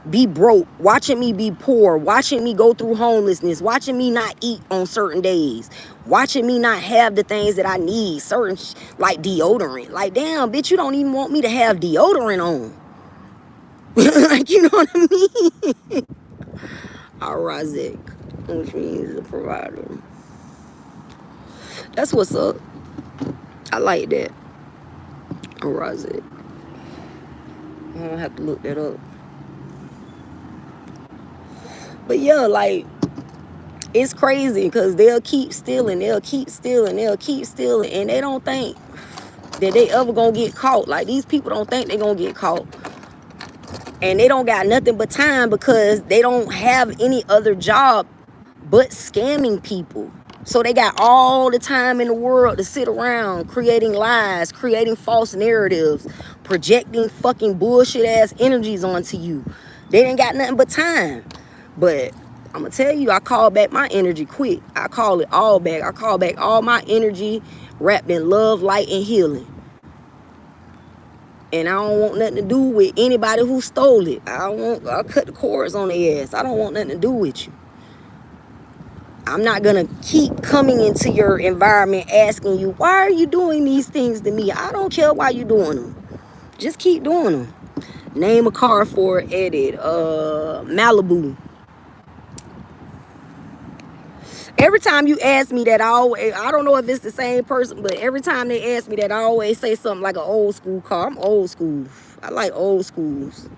[SPEAKER 1] be broke, watching me be poor, watching me go through homelessness, watching me not eat on certain days, watching me not have the things that I need, certain like deodorant. Like, damn, bitch, you don't even want me to have deodorant on. Like, you know what I mean? Arazik, which means the provider. That's what's up. I like that. Arazik. I don't have to look that up. But yeah, like, it's crazy because they'll keep stealing, and they don't think that they ever gonna get caught. Like, these people don't think they gonna get caught. And they don't got nothing but time because they don't have any other job but scamming people. So they got all the time in the world to sit around creating lies, creating false narratives, projecting fucking bullshit ass energies onto you. They ain't got nothing but time. But I'm gonna tell you, I call back my energy quick. I call it all back. I call back all my energy wrapped in love, light, and healing. And I don't want nothing to do with anybody who stole it. I'll cut the cords on their ass. I don't want nothing to do with you. I'm not gonna keep coming into your environment asking you, why are you doing these things to me? I don't care why you're doing them. Just keep doing them. Name a car for edit. Malibu. Every time you ask me that, I don't know if it's the same person, but every time they ask me that, I always say something like an old school car. I'm old school. I like old schools.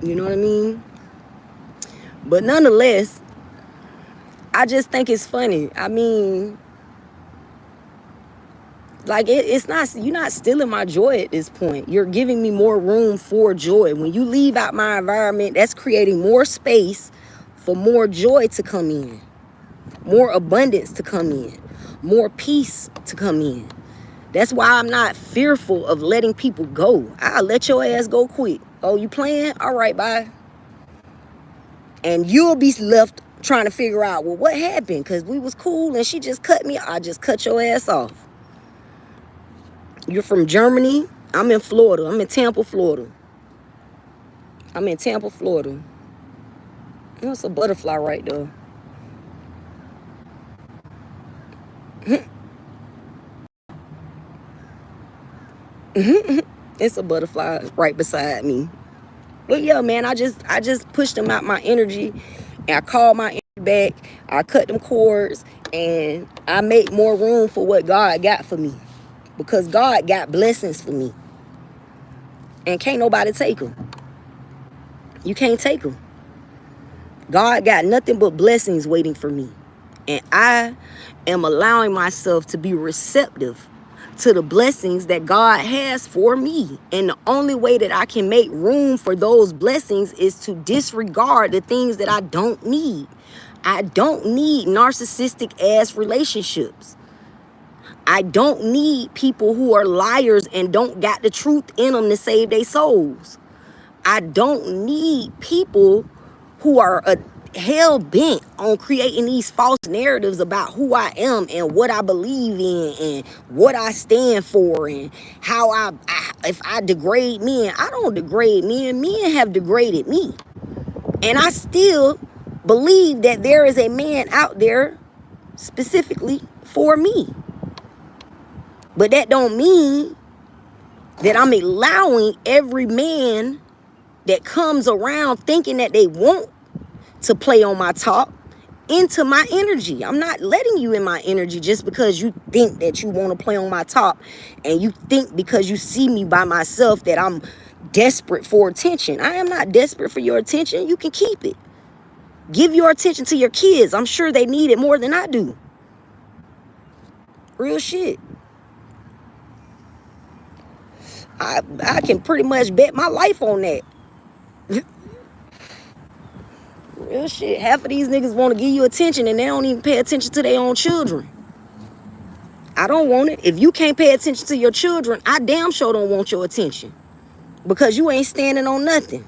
[SPEAKER 1] You know what I mean? But nonetheless, I just think it's funny. I mean, like, it's not, you're not stealing my joy at this point. You're giving me more room for joy. When you leave out my environment, that's creating more space for more joy to come in, more abundance to come in, more peace to come in. That's why I'm not fearful of letting people go. I'll let your ass go quick. Oh, you playing? All right, bye. And you'll be left trying to figure out, well, what happened? Because we was cool and she just cut me. I just cut your ass off. You're from Germany. I'm in Florida. I'm in Tampa, Florida. That's a butterfly right there. It's a butterfly right beside me. But yeah, man, I just pushed them out my energy, and I called my energy back. I cut them cords, and I make more room for what God got for me, because God got blessings for me, and can't nobody take them. You can't take them. God got nothing but blessings waiting for me, and I am allowing myself to be receptive to the blessings that God has for me. And the only way that I can make room for those blessings is to disregard the things that I don't need. I don't need narcissistic ass relationships. I don't need people who are liars and don't got the truth in them to save their souls. I don't need people who are hell bent on creating these false narratives about who I am and what I believe in and what I stand for and how if I degrade men. I don't degrade men. Men have degraded me. And I still believe that there is a man out there specifically for me. But that don't mean that I'm allowing every man that comes around thinking that they want to play on my top into my energy. I'm not letting you in my energy just because you think that you want to play on my top, and you think because you see me by myself that I'm desperate for attention. I am not desperate for your attention. You can keep it. Give your attention to your kids. I'm sure they need it more than I do. Real shit. I can pretty much bet my life on that. Real shit. Half of these niggas want to give you attention and they don't even pay attention to their own children. I don't want it. If you can't pay attention to your children, I damn sure don't want your attention, because you ain't standing on nothing.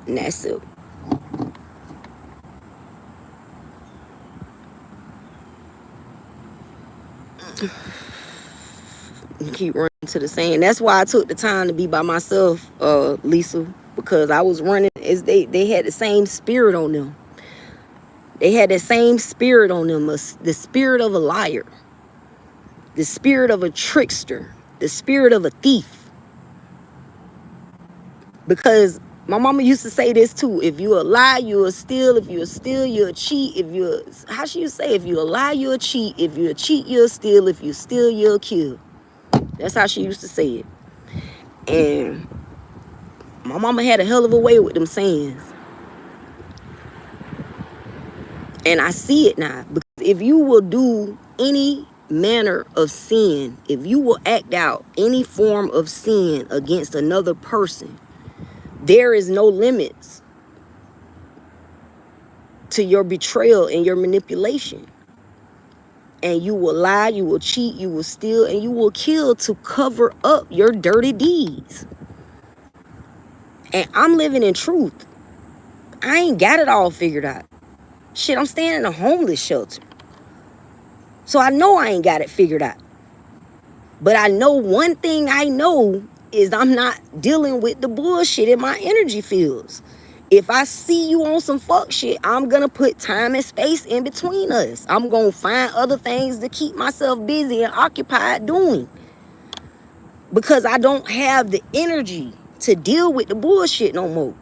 [SPEAKER 1] And that's it. keep running to the same. That's why I took the time to be by myself, Lisa, because I was running as they had the same spirit on them. They had that same spirit on them, the spirit of a liar, the spirit of a trickster, the spirit of a thief. Because my mama used to say this too: if you a lie, you will steal. If you a steal, you'll cheat. If you, how she used to say, if you a lie, you'll cheat. If you a cheat, you'll steal. If you steal, you'll kill. That's how she used to say it. And my mama had a hell of a way with them sayings. And I see it now. Because if you will do any manner of sin, if you will act out any form of sin against another person, there is no limits to your betrayal and your manipulation. And you will lie, you will cheat, you will steal, and you will kill to cover up your dirty deeds. And I'm living in truth. I ain't got it all figured out. Shit, I'm staying in a homeless shelter. So I know I ain't got it figured out. But I know one thing I know is I'm not dealing with the bullshit in my energy fields. If I see you on some fuck shit, I'm going to put time and space in between us. I'm going to find other things to keep myself busy and occupied doing. Because I don't have the energy to deal with the bullshit no more.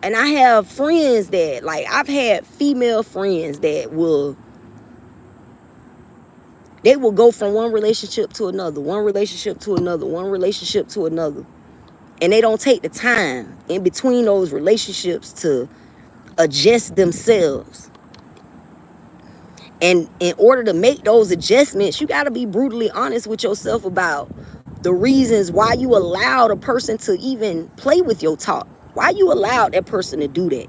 [SPEAKER 1] And I have friends that, like, I've had female friends that they will go from one relationship to another, one relationship to another, one relationship to another. And they don't take the time in between those relationships to adjust themselves. And in order to make those adjustments, you got to be brutally honest with yourself about the reasons why you allowed a person to even play with your talk. Why you allowed that person to do that?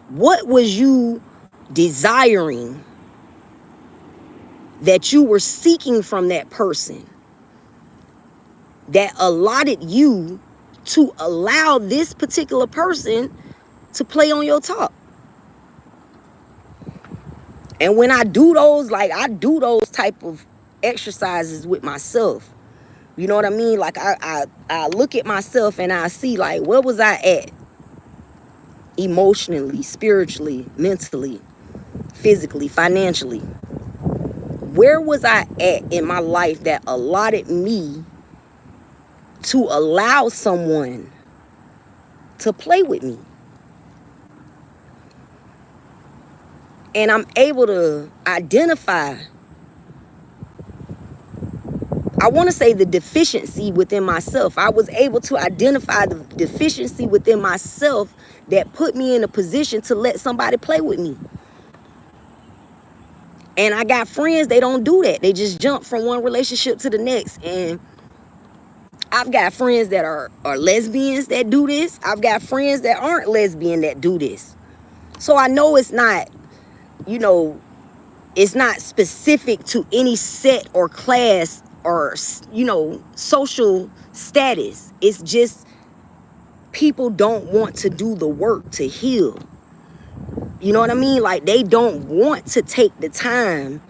[SPEAKER 1] What was you desiring that you were seeking from that person that allotted you to allow this particular person to play on your talk? And when I do those, like, I do those type of exercises with myself. You know what I mean? Like, I look at myself and I see, like, where was I at? Emotionally, spiritually, mentally, physically, financially. Where was I at in my life that allotted me to allow someone to play with me? And I'm able to identify, I want to say, the deficiency within myself. I was able to identify the deficiency within myself that put me in a position to let somebody play with me. And I got friends, they don't do that. They just jump from one relationship to the next. And I've got friends that are lesbians that do this. I've got friends that aren't lesbian that do this. So I know it's not, you know, it's not specific to any set or class or, you know, social status. It's just people don't want to do the work to heal. You know what I mean? Like, they don't want to take the time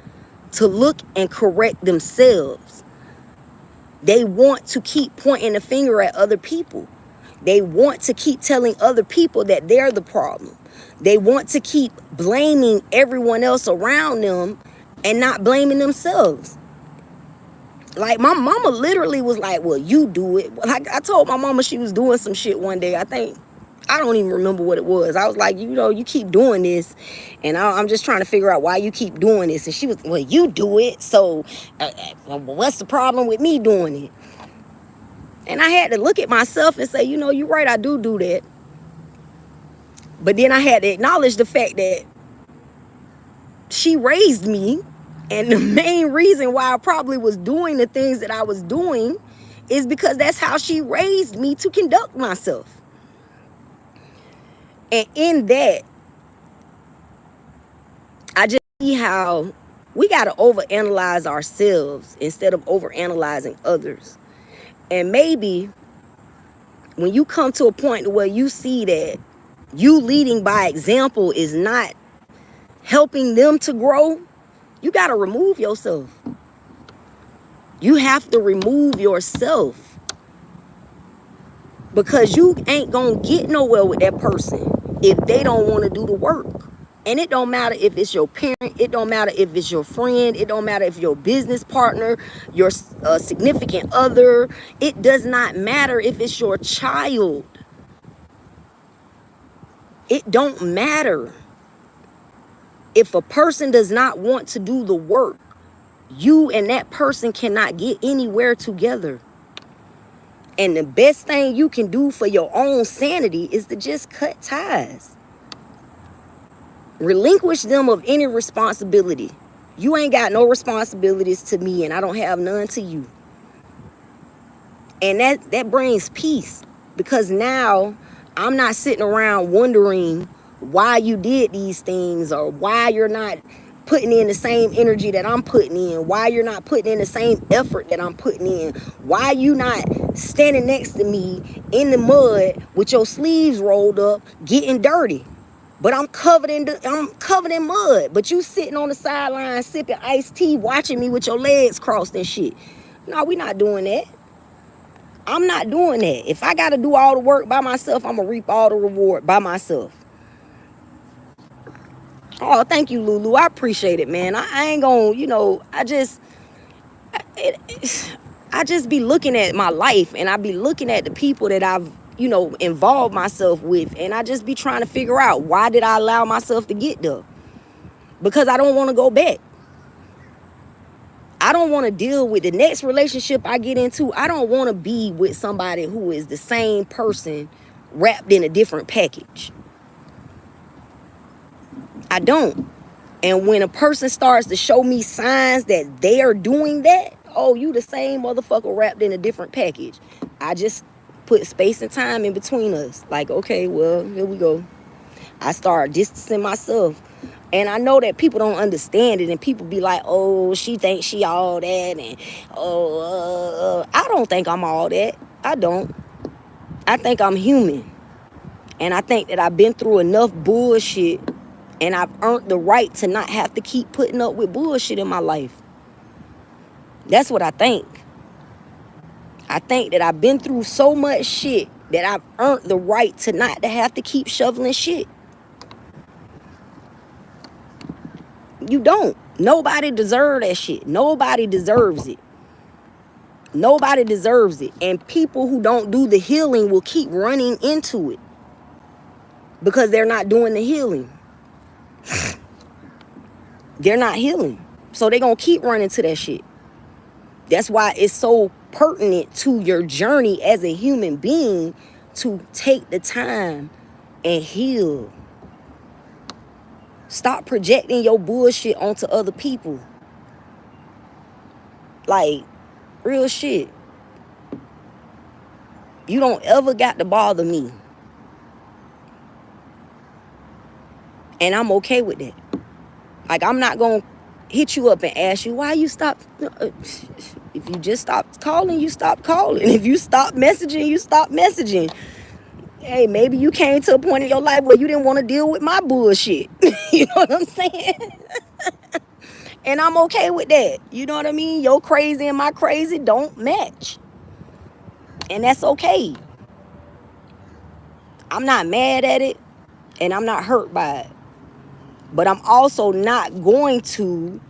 [SPEAKER 1] to look and correct themselves. They want to keep pointing the finger at other people. They want to keep telling other people that they're the problem. They want to keep blaming everyone else around them and not blaming themselves. Like, my mama literally was like, well, you do it. Like, I told my mama she was doing some shit one day. I don't even remember what it was. I was like, you know, you keep doing this, and I'm just trying to figure out why you keep doing this. And she was, well, you do it, so what's the problem with me doing it? And I had to look at myself and say, you know, you're right, I do that. But then I had to acknowledge the fact that she raised me, and the main reason why I probably was doing the things that I was doing is because that's how she raised me to conduct myself. And in that, I just see how we got to overanalyze ourselves instead of overanalyzing others. And maybe when you come to a point where you see that you leading by example is not helping them to grow, you got to remove yourself. You have to remove yourself, because you ain't gonna get nowhere with that person if they don't want to do the work. And it don't matter if it's your parent, it don't matter if it's your friend, it don't matter if your business partner, your significant other, it does not matter if it's your child. It don't matter. If a person does not want to do the work, you and that person cannot get anywhere together. And the best thing you can do for your own sanity is to just cut ties. Relinquish them of any responsibility. You ain't got no responsibilities to me, and I don't have none to you. And that brings peace, because now I'm not sitting around wondering why you did these things, or why you're not putting in the same energy that I'm putting in, why you're not putting in the same effort that I'm putting in, why you not standing next to me in the mud with your sleeves rolled up getting dirty. But I'm covered in mud. But you sitting on the sideline sipping iced tea, watching me with your legs crossed and shit. No, we not doing that. I'm not doing that. If I got to do all the work by myself, I'm going to reap all the reward by myself. Oh, thank you, Lulu. I appreciate it, man. I ain't going to, I just be looking at my life, and I be looking at the people that I've, involved myself with. And I just be trying to figure out, why did I allow myself to get there? Because I don't want to go back. I don't want to deal with the next relationship I get into. I don't want to be with somebody who is the same person wrapped in a different package. I don't. And when a person starts to show me signs that they are doing that, oh, you the same motherfucker wrapped in a different package. I just put space and time in between us. Like, okay, well, here we go. I start distancing myself. And I know that people don't understand it, and people be like, oh, she thinks she all that, and I don't think I'm all that. I don't. I think I'm human. And I think that I've been through enough bullshit, and I've earned the right to not have to keep putting up with bullshit in my life. That's what I think. I think that I've been through so much shit that I've earned the right to not to have to keep shoveling shit. You don't. Nobody deserves that shit. Nobody deserves it. Nobody deserves it. And people who don't do the healing will keep running into it, because they're not doing the healing. They're not healing. So they're going to keep running to that shit. That's why it's so pertinent to your journey as a human being to take the time and heal. Stop projecting your bullshit onto other people. Like, real shit. You don't ever got to bother me. And I'm okay with that. Like, I'm not going to hit you up and ask you why you stopped. If you just stopped calling, you stopped calling. If you stopped messaging, you stopped messaging. Hey, maybe you came to a point in your life where you didn't want to deal with my bullshit. You know what I'm saying? And I'm okay with that. You know what I mean? Your crazy and my crazy don't match. And that's okay. I'm not mad at it, and I'm not hurt by it. But I'm also not going to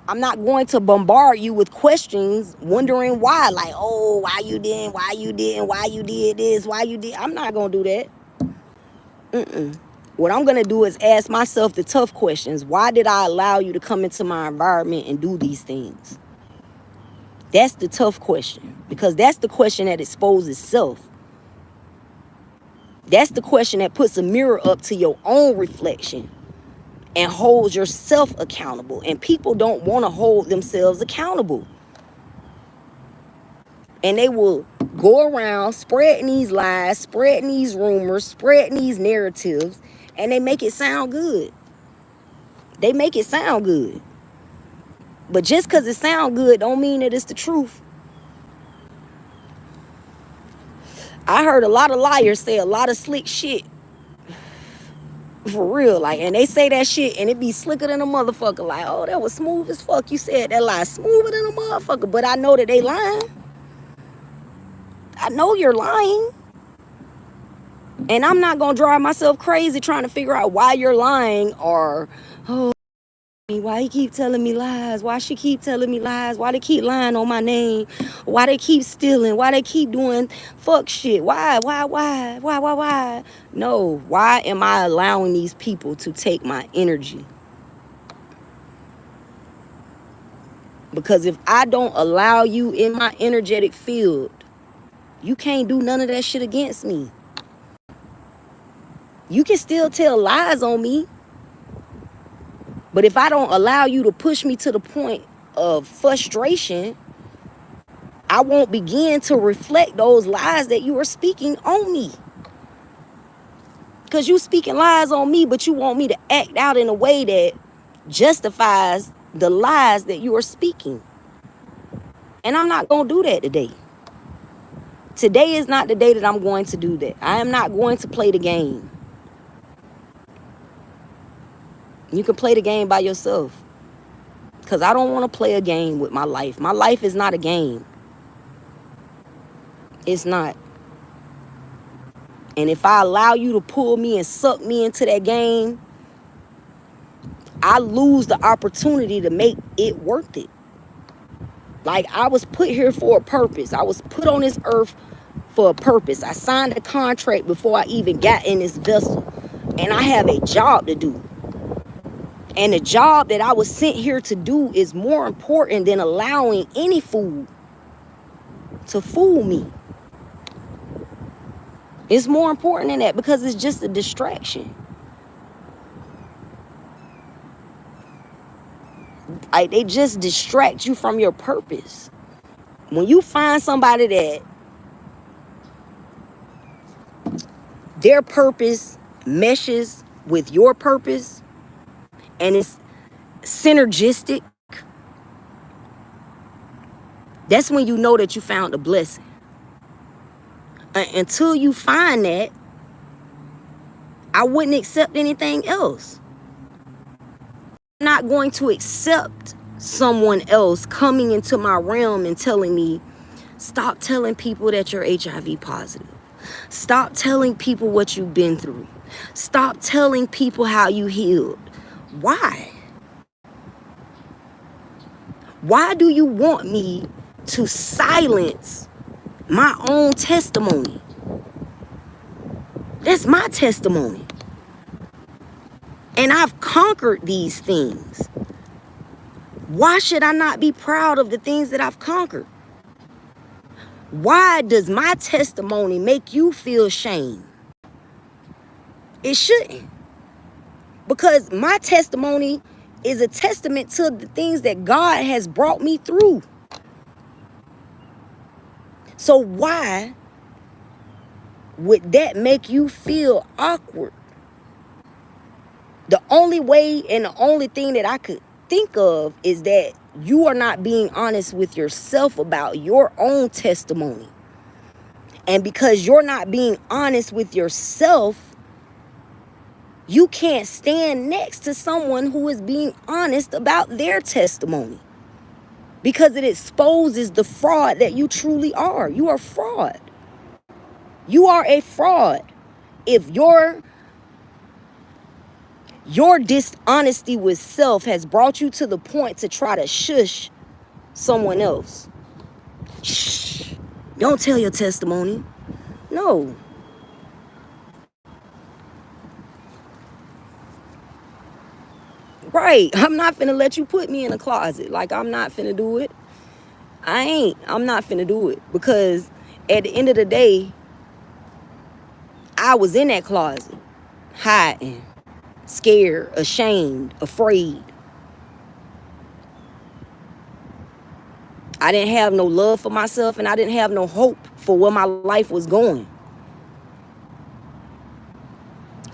[SPEAKER 1] bombard you with questions wondering why. Like, oh, why you did this, why you did. I'm not going to do that. What I'm going to do is ask myself the tough questions. Why did I allow you to come into my environment and do these things? That's the tough question, because that's the question that exposes self. That's the question that puts a mirror up to your own reflection and holds yourself accountable. And people don't want to hold themselves accountable. And they will go around spreading these lies, spreading these rumors, spreading these narratives, and they make it sound good. They make it sound good. But just because it sounds good don't mean that it's the truth. I heard a lot of liars say a lot of slick shit. For real, like, and they say that shit and it be slicker than a motherfucker. Like, oh, that was smooth as fuck. You said that lie smoother than a motherfucker. But I know that they lying. I know you're lying. And I'm not gonna drive myself crazy trying to figure out why you're lying, or, oh, why he keep telling me lies? Why she keep telling me lies? Why they keep lying on my name? Why they keep stealing? Why they keep doing fuck shit? Why? No, why am I allowing these people to take my energy? Because if I don't allow you in my energetic field, you can't do none of that shit against me. You can still tell lies on me. But if I don't allow you to push me to the point of frustration, I won't begin to reflect those lies that you are speaking on me. Because you speaking lies on me, but you want me to act out in a way that justifies the lies that you are speaking. And I'm not going to do that today. Today is not the day that I'm going to do that. I am not going to play the game. You can play the game by yourself. Because I don't want to play a game with my life. My life is not a game. It's not. And if I allow you to pull me and suck me into that game, I lose the opportunity to make it worth it. Like, I was put here for a purpose. I was put on this earth for a purpose. I signed a contract before I even got in this vessel. And I have a job to do. And the job that I was sent here to do is more important than allowing any fool to fool me. It's more important than that because it's just a distraction. Like, they just distract you from your purpose. When you find somebody that their purpose meshes with your purpose and it's synergistic, that's when you know that you found a blessing. Until you find that, I wouldn't accept anything else. I'm not going to accept someone else coming into my realm and telling me, stop telling people that you're HIV positive. Stop telling people what you've been through. Stop telling people how you healed. Why? Why do you want me to silence my own testimony? That's my testimony. And I've conquered these things. Why should I not be proud of the things that I've conquered? Why does my testimony make you feel shame? It shouldn't. Because my testimony is a testament to the things that God has brought me through. So why would that make you feel awkward? The only way and the only thing that I could think of is that you are not being honest with yourself about your own testimony. And because you're not being honest with yourself, you can't stand next to someone who is being honest about their testimony. Because it exposes the fraud that you truly are. You are a fraud. You are a fraud. If your dishonesty with self has brought you to the point to try to shush someone else. Shh. Don't tell your testimony. No. Right. I'm not finna let you put me in a closet. Like, I'm not finna do it. I'm not finna do it. Because at the end of the day, I was in that closet, hiding, scared, ashamed, afraid. I didn't have no love for myself, and I didn't have no hope for where my life was going.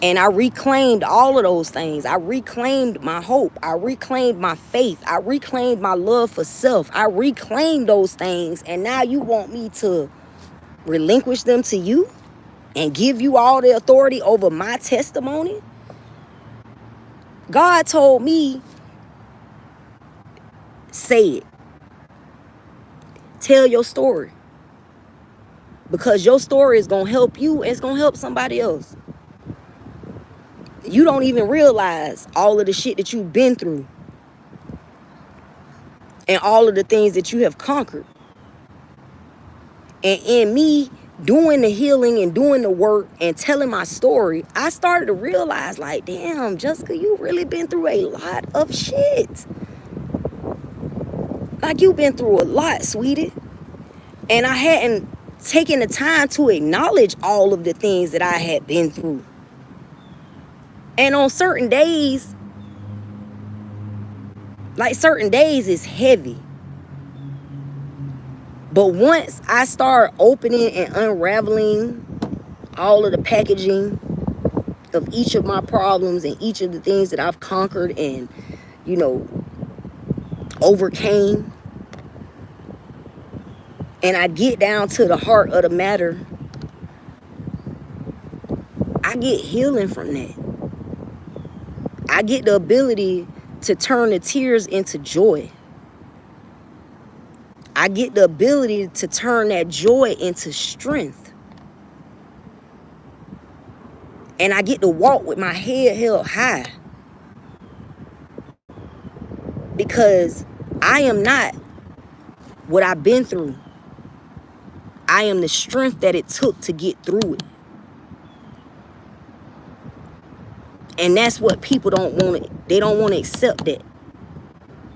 [SPEAKER 1] And I reclaimed all of those things. I reclaimed my hope. I reclaimed my faith. I reclaimed my love for self. I reclaimed those things. And now you want me to relinquish them to you and give you all the authority over my testimony? God told me, say it. Tell your story. Because your story is going to help you and it's going to help somebody else. You don't even realize all of the shit that you've been through and all of the things that you have conquered. And in me doing the healing and doing the work and telling my story, I started to realize, like, damn, Jessica, you really been through a lot of shit. Like, you've been through a lot, sweetie. And I hadn't taken the time to acknowledge all of the things that I had been through. And on certain days, like certain days is heavy. But once I start opening and unraveling all of the packaging of each of my problems and each of the things that I've conquered and, you know, overcame, and I get down to the heart of the matter, I get healing from that. I get the ability to turn the tears into joy. I get the ability to turn that joy into strength. And I get to walk with my head held high. Because I am not what I've been through. I am the strength that it took to get through it. And that's what people don't want to, they don't want to accept that.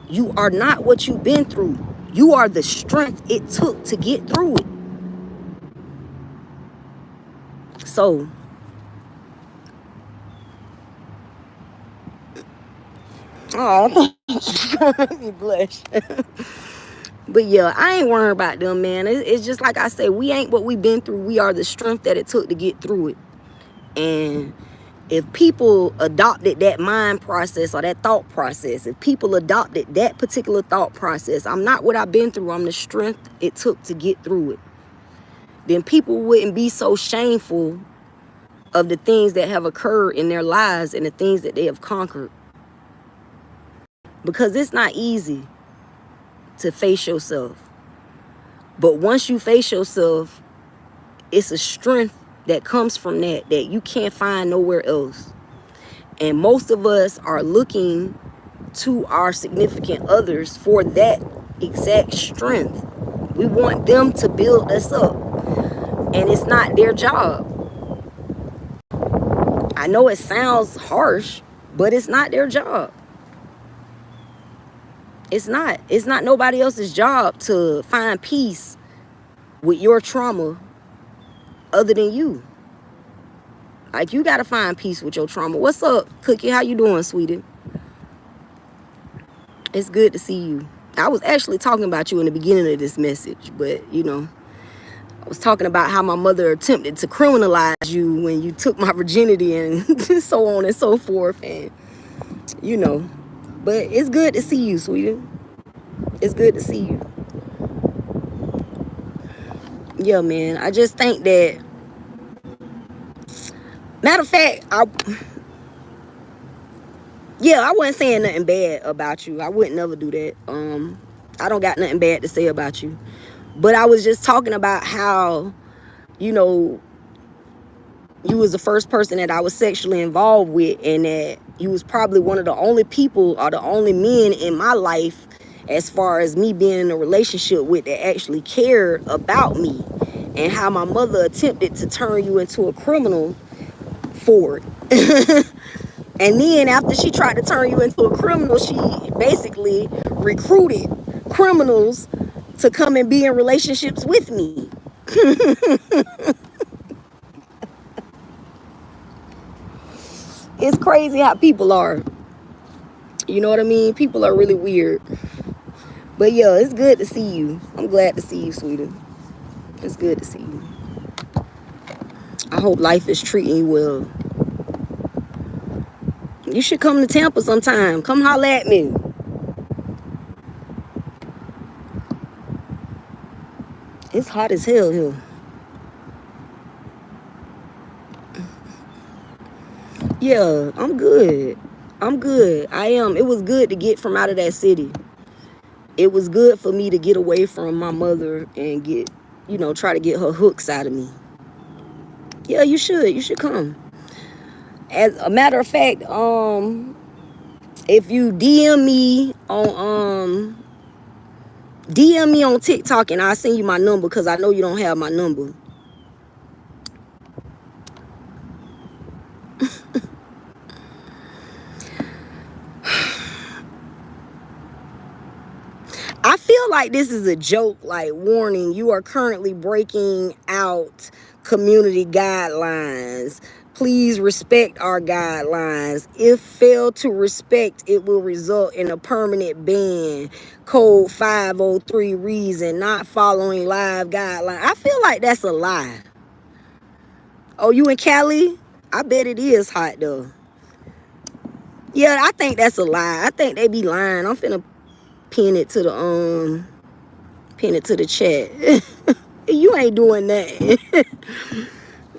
[SPEAKER 1] You are not what you've been through. You are the strength it took to get through it. So, oh, make me blush. But yeah, I ain't worried about them, man. It's just like I say, we ain't what we've been through. We are the strength that it took to get through it. And if people adopted that mind process or that thought process, if people adopted that particular thought process, I'm not what I've been through, I'm the strength it took to get through it, then people wouldn't be so shameful of the things that have occurred in their lives and the things that they have conquered. Because it's not easy to face yourself. But once you face yourself, it's a strength that comes from that you can't find nowhere else. And most of us are looking to our significant others for that exact strength. We want them to build us up. And it's not their job. I know it sounds harsh, but it's not their job. It's not. It's not nobody else's job to find peace with your trauma other than you. Like, you got to find peace with your trauma. What's up, Cookie? How you doing, sweetie? It's good to see you. I was actually talking about you in the beginning of this message, but, you know, I was talking about how my mother attempted to criminalize you when you took my virginity and so on and so forth. And, you know, but it's good to see you, sweetie. It's good to see you. Yeah, man. I just think that, matter of fact, I wasn't saying nothing bad about you. I wouldn't never do that. I don't got nothing bad to say about you. But I was just talking about how, you know, you was the first person that I was sexually involved with, and that you was probably one of the only people or the only men in my life, as far as me being in a relationship with, that actually cared about me, and how my mother attempted to turn you into a criminal for it. And then after she tried to turn you into a criminal, she basically recruited criminals to come and be in relationships with me. It's crazy how people are. You know what I mean? People are really weird. But yeah, it's good to see you. I'm glad to see you, sweetie. It's good to see you. I hope life is treating you well. You should come to Tampa sometime. Come holler at me. It's hot as hell here. Yeah, I'm good. I'm good. I am. It was good to get from out of that city. It was good for me to get away from my mother and get, you know, try to get her hooks out of me. Yeah, you should. You should come. As a matter of fact, if you DM me on TikTok and I'll send you my number because I know you don't have my number. I feel like this is a joke, like, warning, you are currently breaking out community guidelines. Please respect our guidelines. If failed to respect, it will result in a permanent ban. Code 503 reason, not following live guidelines. I feel like that's a lie. Oh, you in Cali? I bet it is hot though. Yeah, I think that's a lie. I think they be lying. I'm finna pin it to the chat. You ain't doing that.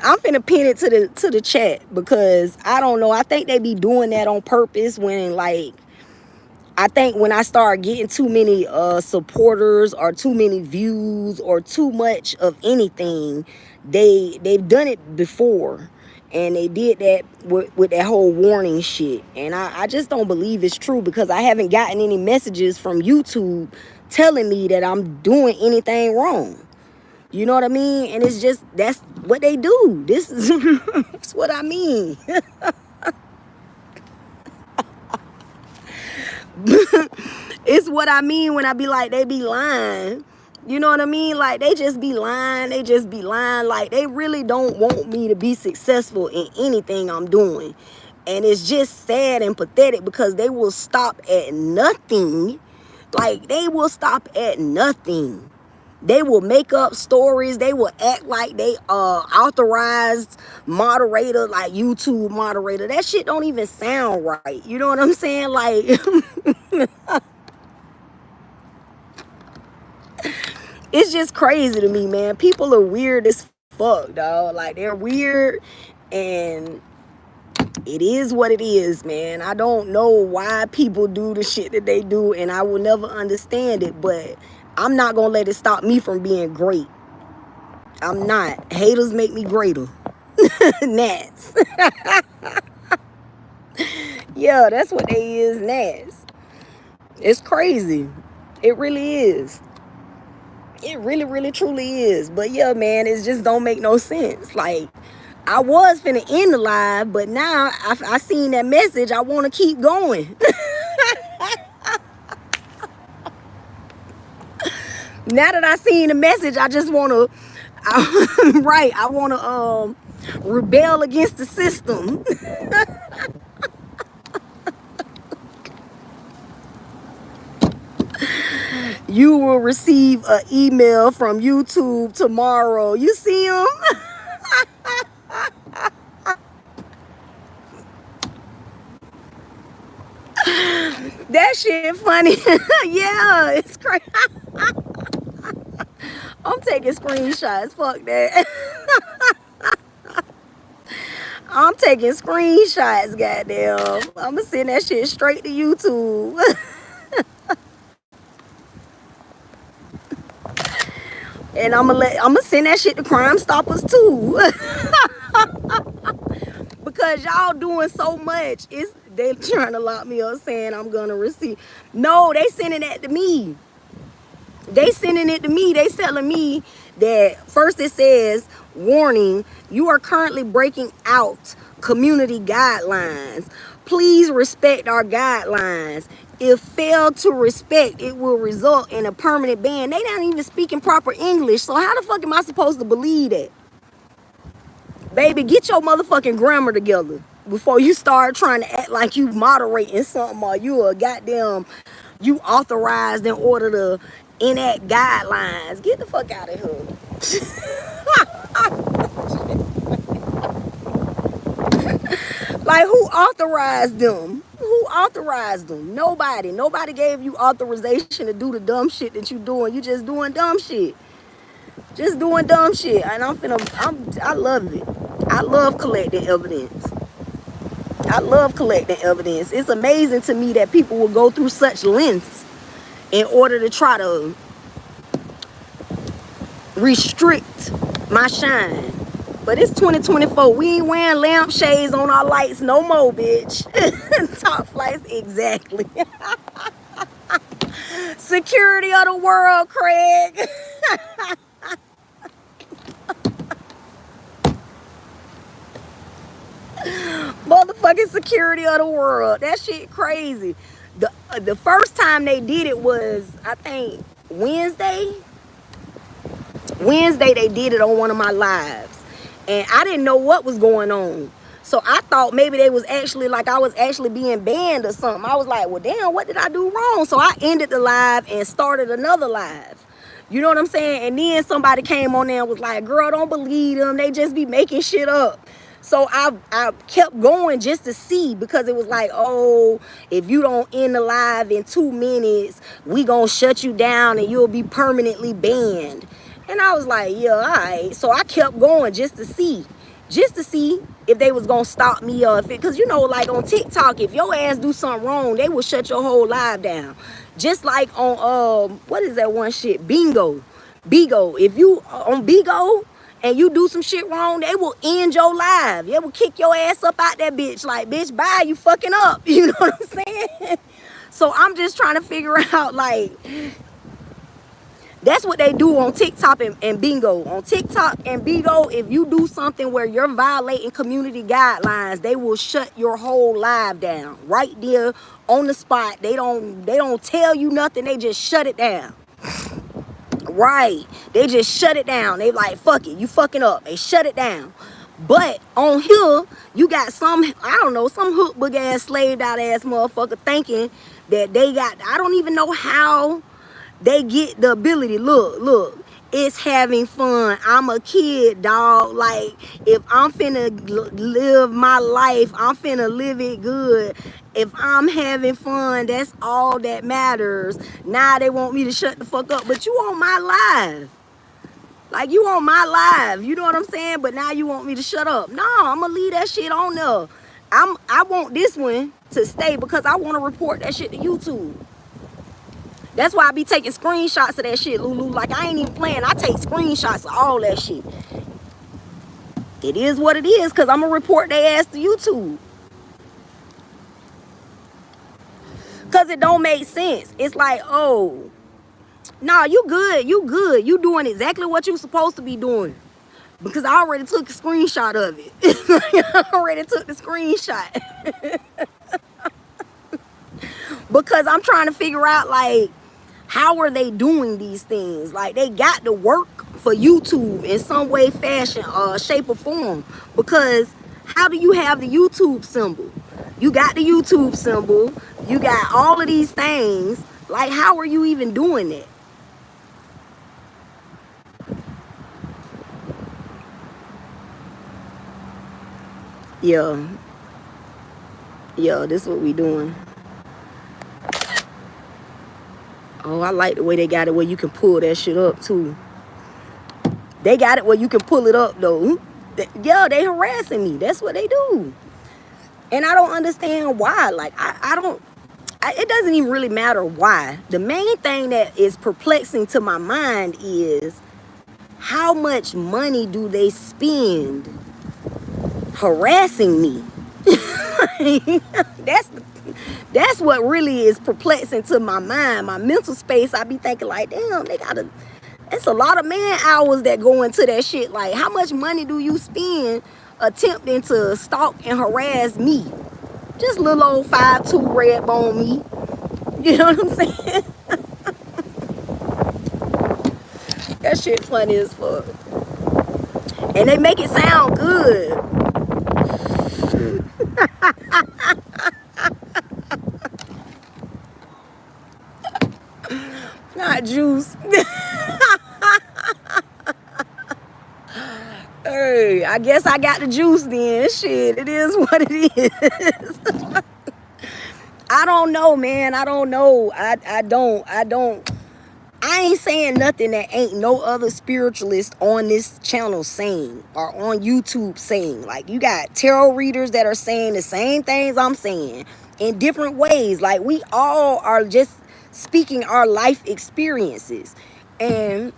[SPEAKER 1] I'm finna pin it to the chat because I don't know. I think they be doing that on purpose when, like, I think when I start getting too many supporters or too many views or too much of anything, they've done it before. And they did that with that whole warning shit. And I just don't believe it's true because I haven't gotten any messages from YouTube telling me that I'm doing anything wrong. You know what I mean? And it's just, that's what they do. This is that's what I mean. It's what I mean when I be like, they be lying. You know what I mean? Like, they just be lying. They just be lying. Like, they really don't want me to be successful in anything I'm doing. And it's just sad and pathetic because they will stop at nothing. Like, they will stop at nothing. They will make up stories. They will act like they authorized moderator, like YouTube moderator. That shit don't even sound right. You know what I'm saying? Like, it's just crazy to me, man. People are weird as fuck, dog. Like, they're weird, and it is what it is, man. I don't know why people do the shit that they do, and I will never understand it, but I'm not gonna let it stop me from being great. I'm not. Haters make me greater. Gnats. Yeah, that's what they is, gnats. It's crazy. It really is. It really, really, truly is. But yeah, man, it just don't make no sense. Like, I was finna end the live, but now I seen that message. I want to keep going. Now that I seen the message, I just want to, right, I want to rebel against the system. You will receive an email from YouTube tomorrow. You see him? That shit funny. Yeah, it's crazy. I'm taking screenshots. Fuck that. I'm taking screenshots, goddamn. I'm gonna send that shit straight to YouTube. And I'm gonna send that shit to Crime Stoppers too. Because y'all doing so much. They trying to lock me up saying I'm gonna receive. No, they sending that to me. They sending it to me. They telling me that first it says, warning, you are currently breaking out community guidelines. Please respect our guidelines. If failed to respect, it will result in a permanent ban. They not even speaking proper English. So how the fuck am I supposed to believe that? Baby, get your motherfucking grammar together before you start trying to act like you moderating something or you a goddamn, you authorized in order to enact guidelines. Get the fuck out of here. Like, who authorized them? Who authorized them? Nobody. Nobody gave you authorization to do the dumb shit that you doing. You just doing dumb shit. Just doing dumb shit. And I love it. I love collecting evidence. I love collecting evidence. It's amazing to me that people will go through such lengths in order to try to restrict my shine. But it's 2024. We ain't wearing lampshades on our lights no more, bitch. Top flights, exactly. Security of the world, Craig. Motherfucking security of the world. That shit crazy. The first time they did it was, I think, Wednesday they did it on one of my lives, and I didn't know what was going on. So I thought maybe they was actually, like, I was actually being banned or something. I was like, well, damn, what did I do wrong? So I ended the live and started another live. You know what I'm saying? And then somebody came on there and was like, girl, don't believe them. They just be making shit up. So I kept going just to see, because it was like, oh, if you don't end the live in 2 minutes, we gonna shut you down and you'll be permanently banned. And I was like, yeah, all right. So I kept going just to see if they was gonna stop me, or if it, because you know, like on TikTok, if your ass do something wrong, they will shut your whole live down. Just like on what is that one shit, Bigo. If you on Bigo and you do some shit wrong, they will end your live. They will kick your ass up out that bitch. Like, bitch, bye, you fucking up. You know what I'm saying? So I'm just trying to figure out, like, that's what they do on TikTok and Bingo. On TikTok and Bingo, if you do something where you're violating community guidelines, they will shut your whole live down right there on the spot. They don't tell you nothing. They just shut it down. Right. They just shut it down. They like, fuck it, you fucking up. They shut it down. But on here, you got some, I don't know, some hook bug ass, slaved out ass motherfucker thinking that they got, I don't even know how they get the ability. Look, it's having fun. I'm a kid, dog. Like, if I'm finna live my life, I'm finna live it good. If I'm having fun, that's all that matters. Now they want me to shut the fuck up, but you on my live. Like, you on my live, you know what I'm saying? But now you want me to shut up. No, I'm gonna leave that shit on there. I want this one to stay because I want to report that shit to YouTube. That's why I be taking screenshots of that shit, Lulu. Like, I ain't even playing. I take screenshots of all that shit. It is what it is, because I'm going to report their ass to YouTube. Because it don't make sense. It's like, oh, nah, you good. You doing exactly what you supposed to be doing. Because I already took a screenshot of it. I already took the screenshot. Because I'm trying to figure out, like, how are they doing these things? Like, they got to work for YouTube in some way, fashion, shape, or form. Because how do you have the YouTube symbol? You got the YouTube symbol. You got all of these things. Like, how are you even doing that? Yeah, this is what we doing. Oh, I like the way they got it where you can pull that shit up too. They got it where you can pull it up though. Yeah, they harassing me. That's what they do. And I don't understand why. Like, it doesn't even really matter why. The main thing that is perplexing to my mind is how much money do they spend harassing me? That's what really is perplexing to my mind, my mental space. I be thinking like, damn, it's a lot of man hours that go into that shit. Like, how much money do you spend attempting to stalk and harass me? Just little old 5'2" red bone me. You know what I'm saying? That shit funny as fuck. And they make it sound good. Not juice. Hey, I guess I got the juice then. Shit, it is what it is. I don't know, man. I don't know. I I ain't saying nothing that ain't no other spiritualist on this channel saying, or on YouTube saying. Like, you got tarot readers that are saying the same things I'm saying in different ways. Like, we all are just speaking our life experiences and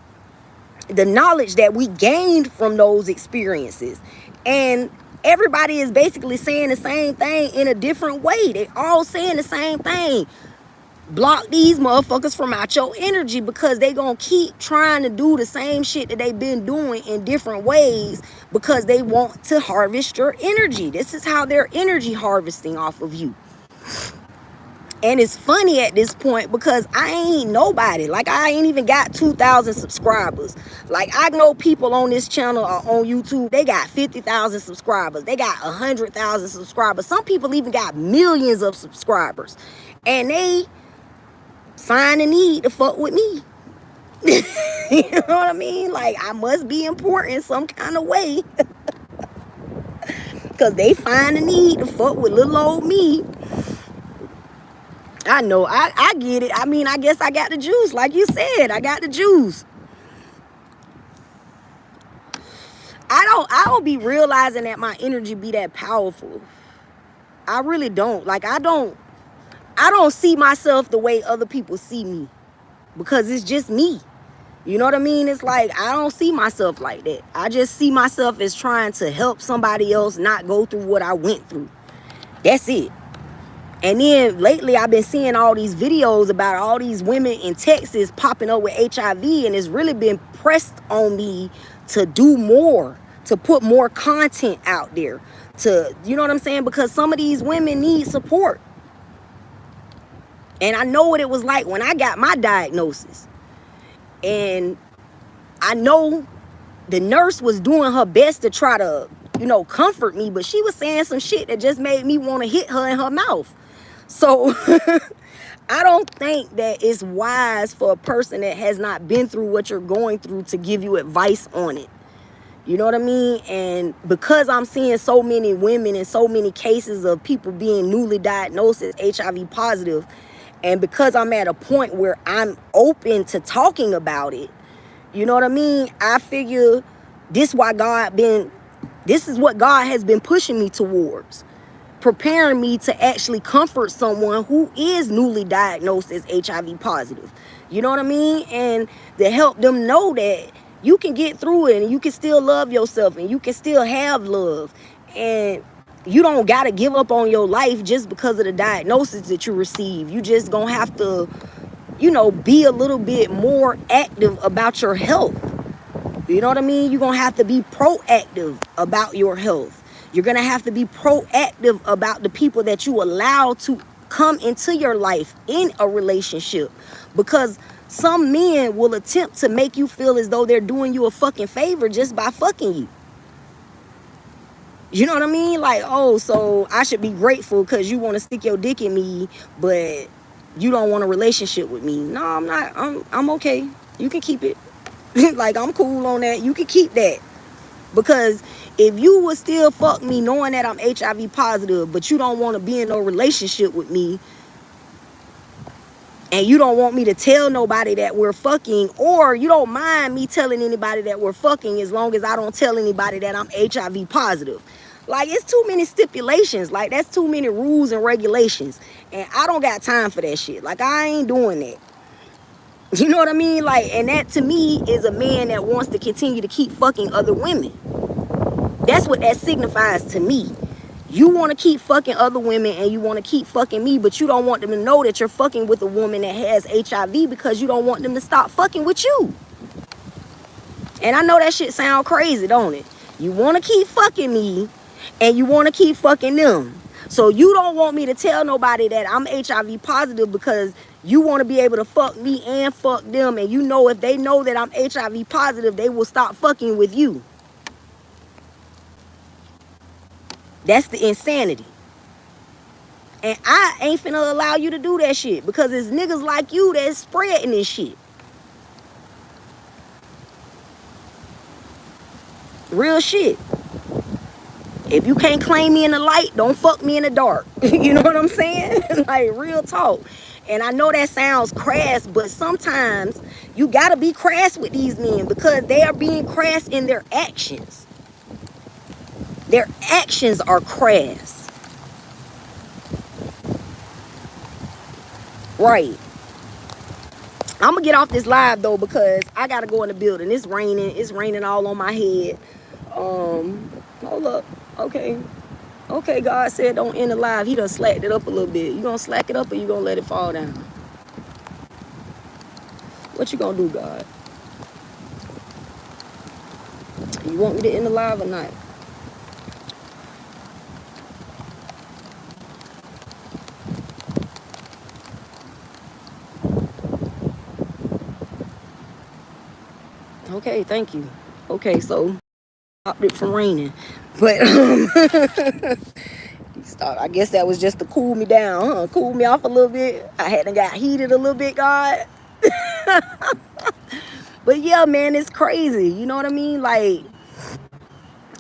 [SPEAKER 1] the knowledge that we gained from those experiences. And everybody is basically saying the same thing in a different way. They all saying the same thing. Block these motherfuckers from out your energy, because they gonna keep trying to do the same shit that they've been doing in different ways, because they want to harvest your energy. This is how they're energy harvesting off of you. And it's funny at this point, because I ain't nobody. Like, I ain't even got 2,000 subscribers. Like, I know people on this channel or on YouTube, they got 50,000 subscribers. They got 100,000 subscribers. Some people even got millions of subscribers. And they find a need to fuck with me. You know what I mean? Like, I must be important some kind of way. Because they find a need to fuck with little old me. I know, I get it. I mean, I guess I got the juice. Like you said, I got the juice. I don't be realizing that my energy be that powerful. I really don't. Like, I don't see myself the way other people see me, because it's just me. You know what I mean? It's like, I don't see myself like that. I just see myself as trying to help somebody else not go through what I went through. That's it. And then lately I've been seeing all these videos about all these women in Texas popping up with HIV, and it's really been pressed on me to do more, to put more content out there, to, you know what I'm saying? Because some of these women need support. And I know what it was like when I got my diagnosis. And I know the nurse was doing her best to try to, you know, comfort me, but she was saying some shit that just made me want to hit her in her mouth. So I don't think that it's wise for a person that has not been through what you're going through to give you advice on it. You know what I mean? And because I'm seeing so many women and so many cases of people being newly diagnosed as HIV positive, and because I'm at a point where I'm open to talking about it, you know what I mean? I figure this is what God has been pushing me towards. Preparing me to actually comfort someone who is newly diagnosed as HIV positive. You know what I mean? And to help them know that you can get through it, and you can still love yourself, and you can still have love. And you don't got to give up on your life just because of the diagnosis that you receive. You just gonna have to, you know, be a little bit more active about your health. You know what I mean? You're gonna have to be proactive about your health. You're gonna have to be proactive about the people that you allow to come into your life in a relationship, because some men will attempt to make you feel as though they're doing you a fucking favor just by fucking you. You know what I mean? Like, oh, so I should be grateful because you want to stick your dick in me, but you don't want a relationship with me. No, I'm not. I'm okay. You can keep it. Like, I'm cool on that. You can keep that. Because if you would still fuck me knowing that I'm HIV positive, but you don't want to be in no relationship with me, and you don't want me to tell nobody that we're fucking, or you don't mind me telling anybody that we're fucking as long as I don't tell anybody that I'm HIV positive. Like, it's too many stipulations. Like, that's too many rules and regulations. And I don't got time for that shit. Like, I ain't doing that. You know what I mean? Like, and that to me is a man that wants to continue to keep fucking other women. That's what that signifies to me. You want to keep fucking other women, and you want to keep fucking me, but you don't want them to know that you're fucking with a woman that has HIV, because you don't want them to stop fucking with you. And I know that shit sound crazy, don't it? You want to keep fucking me, and you want to keep fucking them. So you don't want me to tell nobody that I'm HIV positive, because you want to be able to fuck me and fuck them. And you know, if they know that I'm HIV positive, they will stop fucking with you. That's the insanity. And I ain't finna allow you to do that shit, because it's niggas like you that's spreading this shit. Real shit. If you can't claim me in the light, don't fuck me in the dark. You know what I'm saying? Like, real talk. And I know that sounds crass, but sometimes You gotta be crass with these men because they are being crass in their actions. Their actions are crass. Right. I'm gonna get off this live though because I gotta go in the building. It's raining. It's raining all on my head. Hold up. Okay. Okay, God said don't end the live. He done slacked it up a little bit. You gonna slack it up or you gonna let it fall down? What you gonna do, God? You want me to end the live or not? Okay, thank you. Okay, so stopped it from raining. But I guess that was just to cool me down, huh? Cool me off a little bit. I hadn't got heated a little bit, God. But yeah, man, it's crazy. You know what I mean? Like,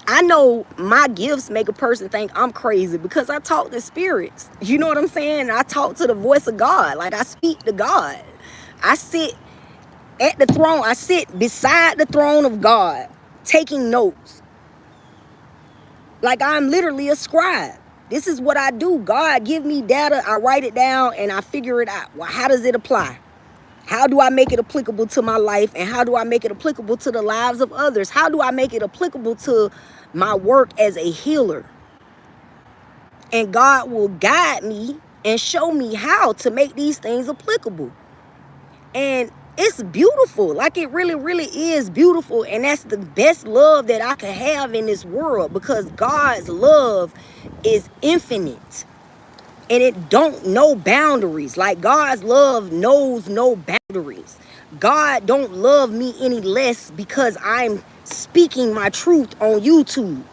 [SPEAKER 1] I know my gifts make a person think I'm crazy because I talk to spirits. You know what I'm saying? I talk to the voice of God. Like, I speak to God. I sit at the throne. I sit beside the throne of God, taking notes. Like, I'm literally a scribe. This is what I do. God give me data. I write it down and I figure it out. Well, how does it apply? How do I make it applicable to my life? And how do I make it applicable to the lives of others? How do I make it applicable to my work as a healer? And God will guide me and show me how to make these things applicable. And it's beautiful. Like, it really, really is beautiful. And that's the best love that I could have in this world, because God's love is infinite. And it don't know boundaries. Like, God's love knows no boundaries. God don't love me any less because I'm speaking my truth on YouTube.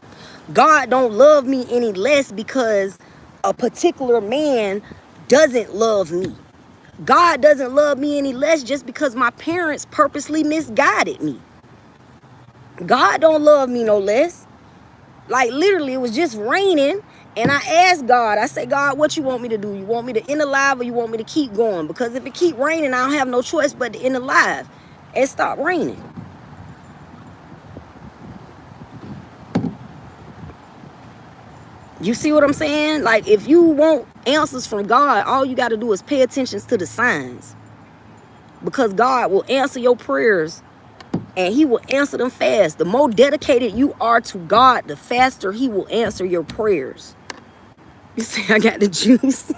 [SPEAKER 1] God don't love me any less because a particular man doesn't love me. God doesn't love me any less just because my parents purposely misguided me. God don't love me no less. Like, literally, it was just raining. And I asked God, I said, God, what you want me to do? You want me to end the live or you want me to keep going? Because if it keep raining, I don't have no choice but to end the live and stop raining. You see what I'm saying? Like, if you want answers from God, all you got to do is pay attention to the signs. Because God will answer your prayers and he will answer them fast. The more dedicated you are to God, the faster he will answer your prayers. You see, I got the juice.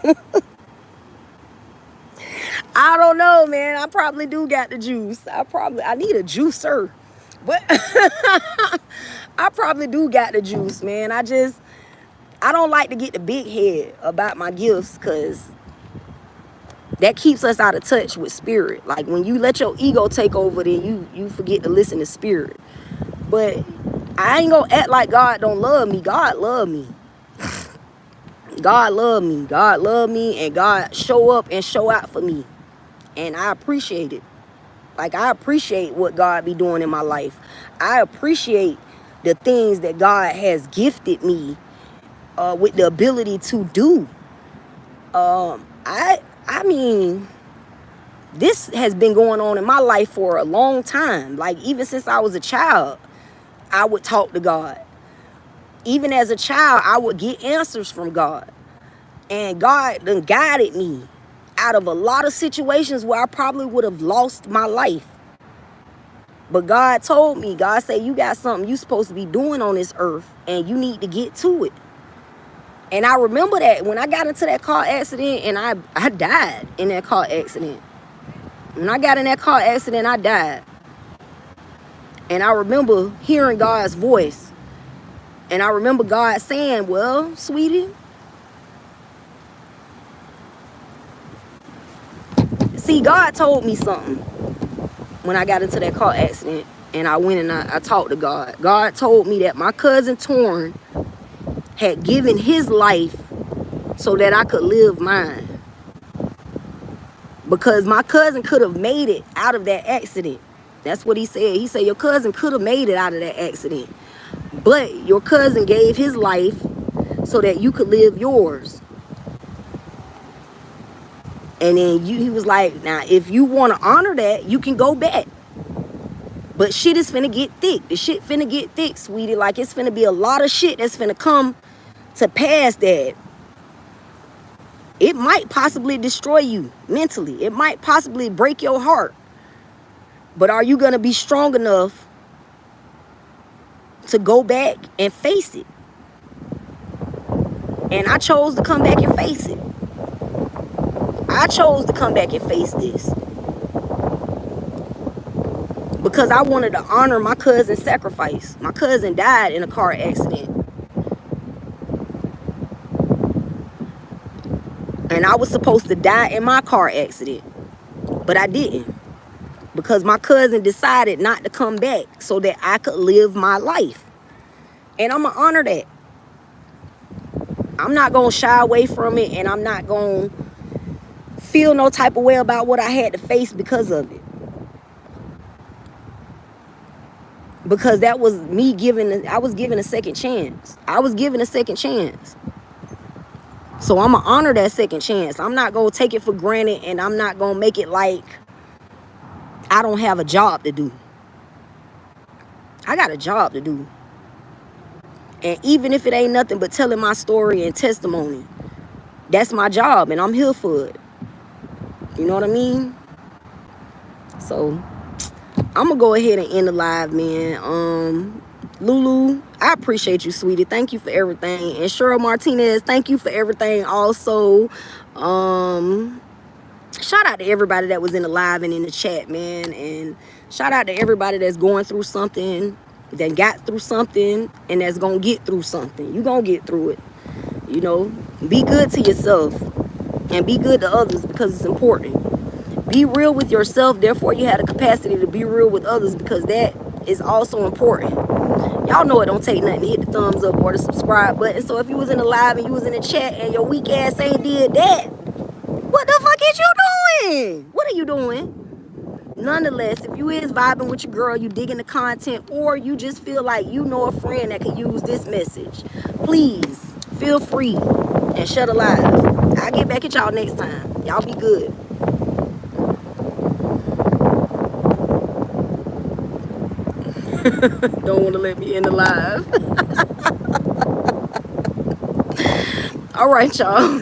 [SPEAKER 1] I don't know, man. I probably do got the juice. I need a juicer. But I probably do got the juice, man. I don't like to get the big head about my gifts, because that keeps us out of touch with spirit. Like, when you let your ego take over, then you forget to listen to spirit. But I ain't gonna act like God don't love me. God love me. God love me. God love me, and God show up and show out for me. And I appreciate it. Like, I appreciate what God be doing in my life. I appreciate the things that God has gifted me with the ability to do. I mean, this has been going on in my life for a long time. Like, even since I was a child, I would talk to God. Even as a child, I would get answers from God. And God done guided me out of a lot of situations where I probably would have lost my life. But God told me, God said, you got something you supposed to be doing on this earth, and you need to get to it. And I remember that when I got into that car accident, and I died in that car accident. When I got in that car accident, I died. And I remember hearing God's voice. And I remember God saying, well, sweetie, see, God told me something when I got into that car accident. And I went and I talked to God. God told me that my cousin Torn had given his life so that I could live mine. Because my cousin could have made it out of that accident. That's what he said. He said, your cousin could have made it out of that accident. But your cousin gave his life so that you could live yours. And then he was like, now, if you want to honor that, you can go back. But shit is finna get thick. The shit finna get thick, sweetie. Like, it's finna be a lot of shit that's finna come to pass that it might possibly destroy you mentally. It might possibly break your heart. But are you gonna be strong enough to go back and face it? And I chose to come back and face it. I chose to come back and face this. Because I wanted to honor my cousin's sacrifice. My cousin died in a car accident. And I was supposed to die in my car accident. But I didn't. Because my cousin decided not to come back so that I could live my life. And I'm going to honor that. I'm not going to shy away from it. And I'm not going to feel no type of way about what I had to face because of it. Because that was me I was given a second chance. I was given a second chance. So I'm going to honor that second chance. I'm not going to take it for granted, and I'm not going to make it like I don't have a job to do. I got a job to do. And even if it ain't nothing but telling my story and testimony, that's my job, and I'm here for it. You know what I mean? So I'm going to go ahead and end the live, man. Lulu, I appreciate you, sweetie. Thank you for everything. And Cheryl Martinez, thank you for everything also. Shout out to everybody that was in the live and in the chat, man. And shout out to everybody that's going through something, that got through something, and that's going to get through something. You going to get through it. You know, be good to yourself and be good to others, because it's important. Be real with yourself, therefore you have the capacity to be real with others, because that is also important. Y'all know it don't take nothing to hit the thumbs up or the subscribe button. So if you was in the live and you was in the chat and your weak ass ain't did that, what the fuck is you doing? What are you doing? Nonetheless, if you is vibing with your girl, you digging the content, or you just feel like you know a friend that could use this message, please feel free and shut a live. I'll get back at y'all next time. Y'all be good. Don't want to let me in the live. All right, y'all.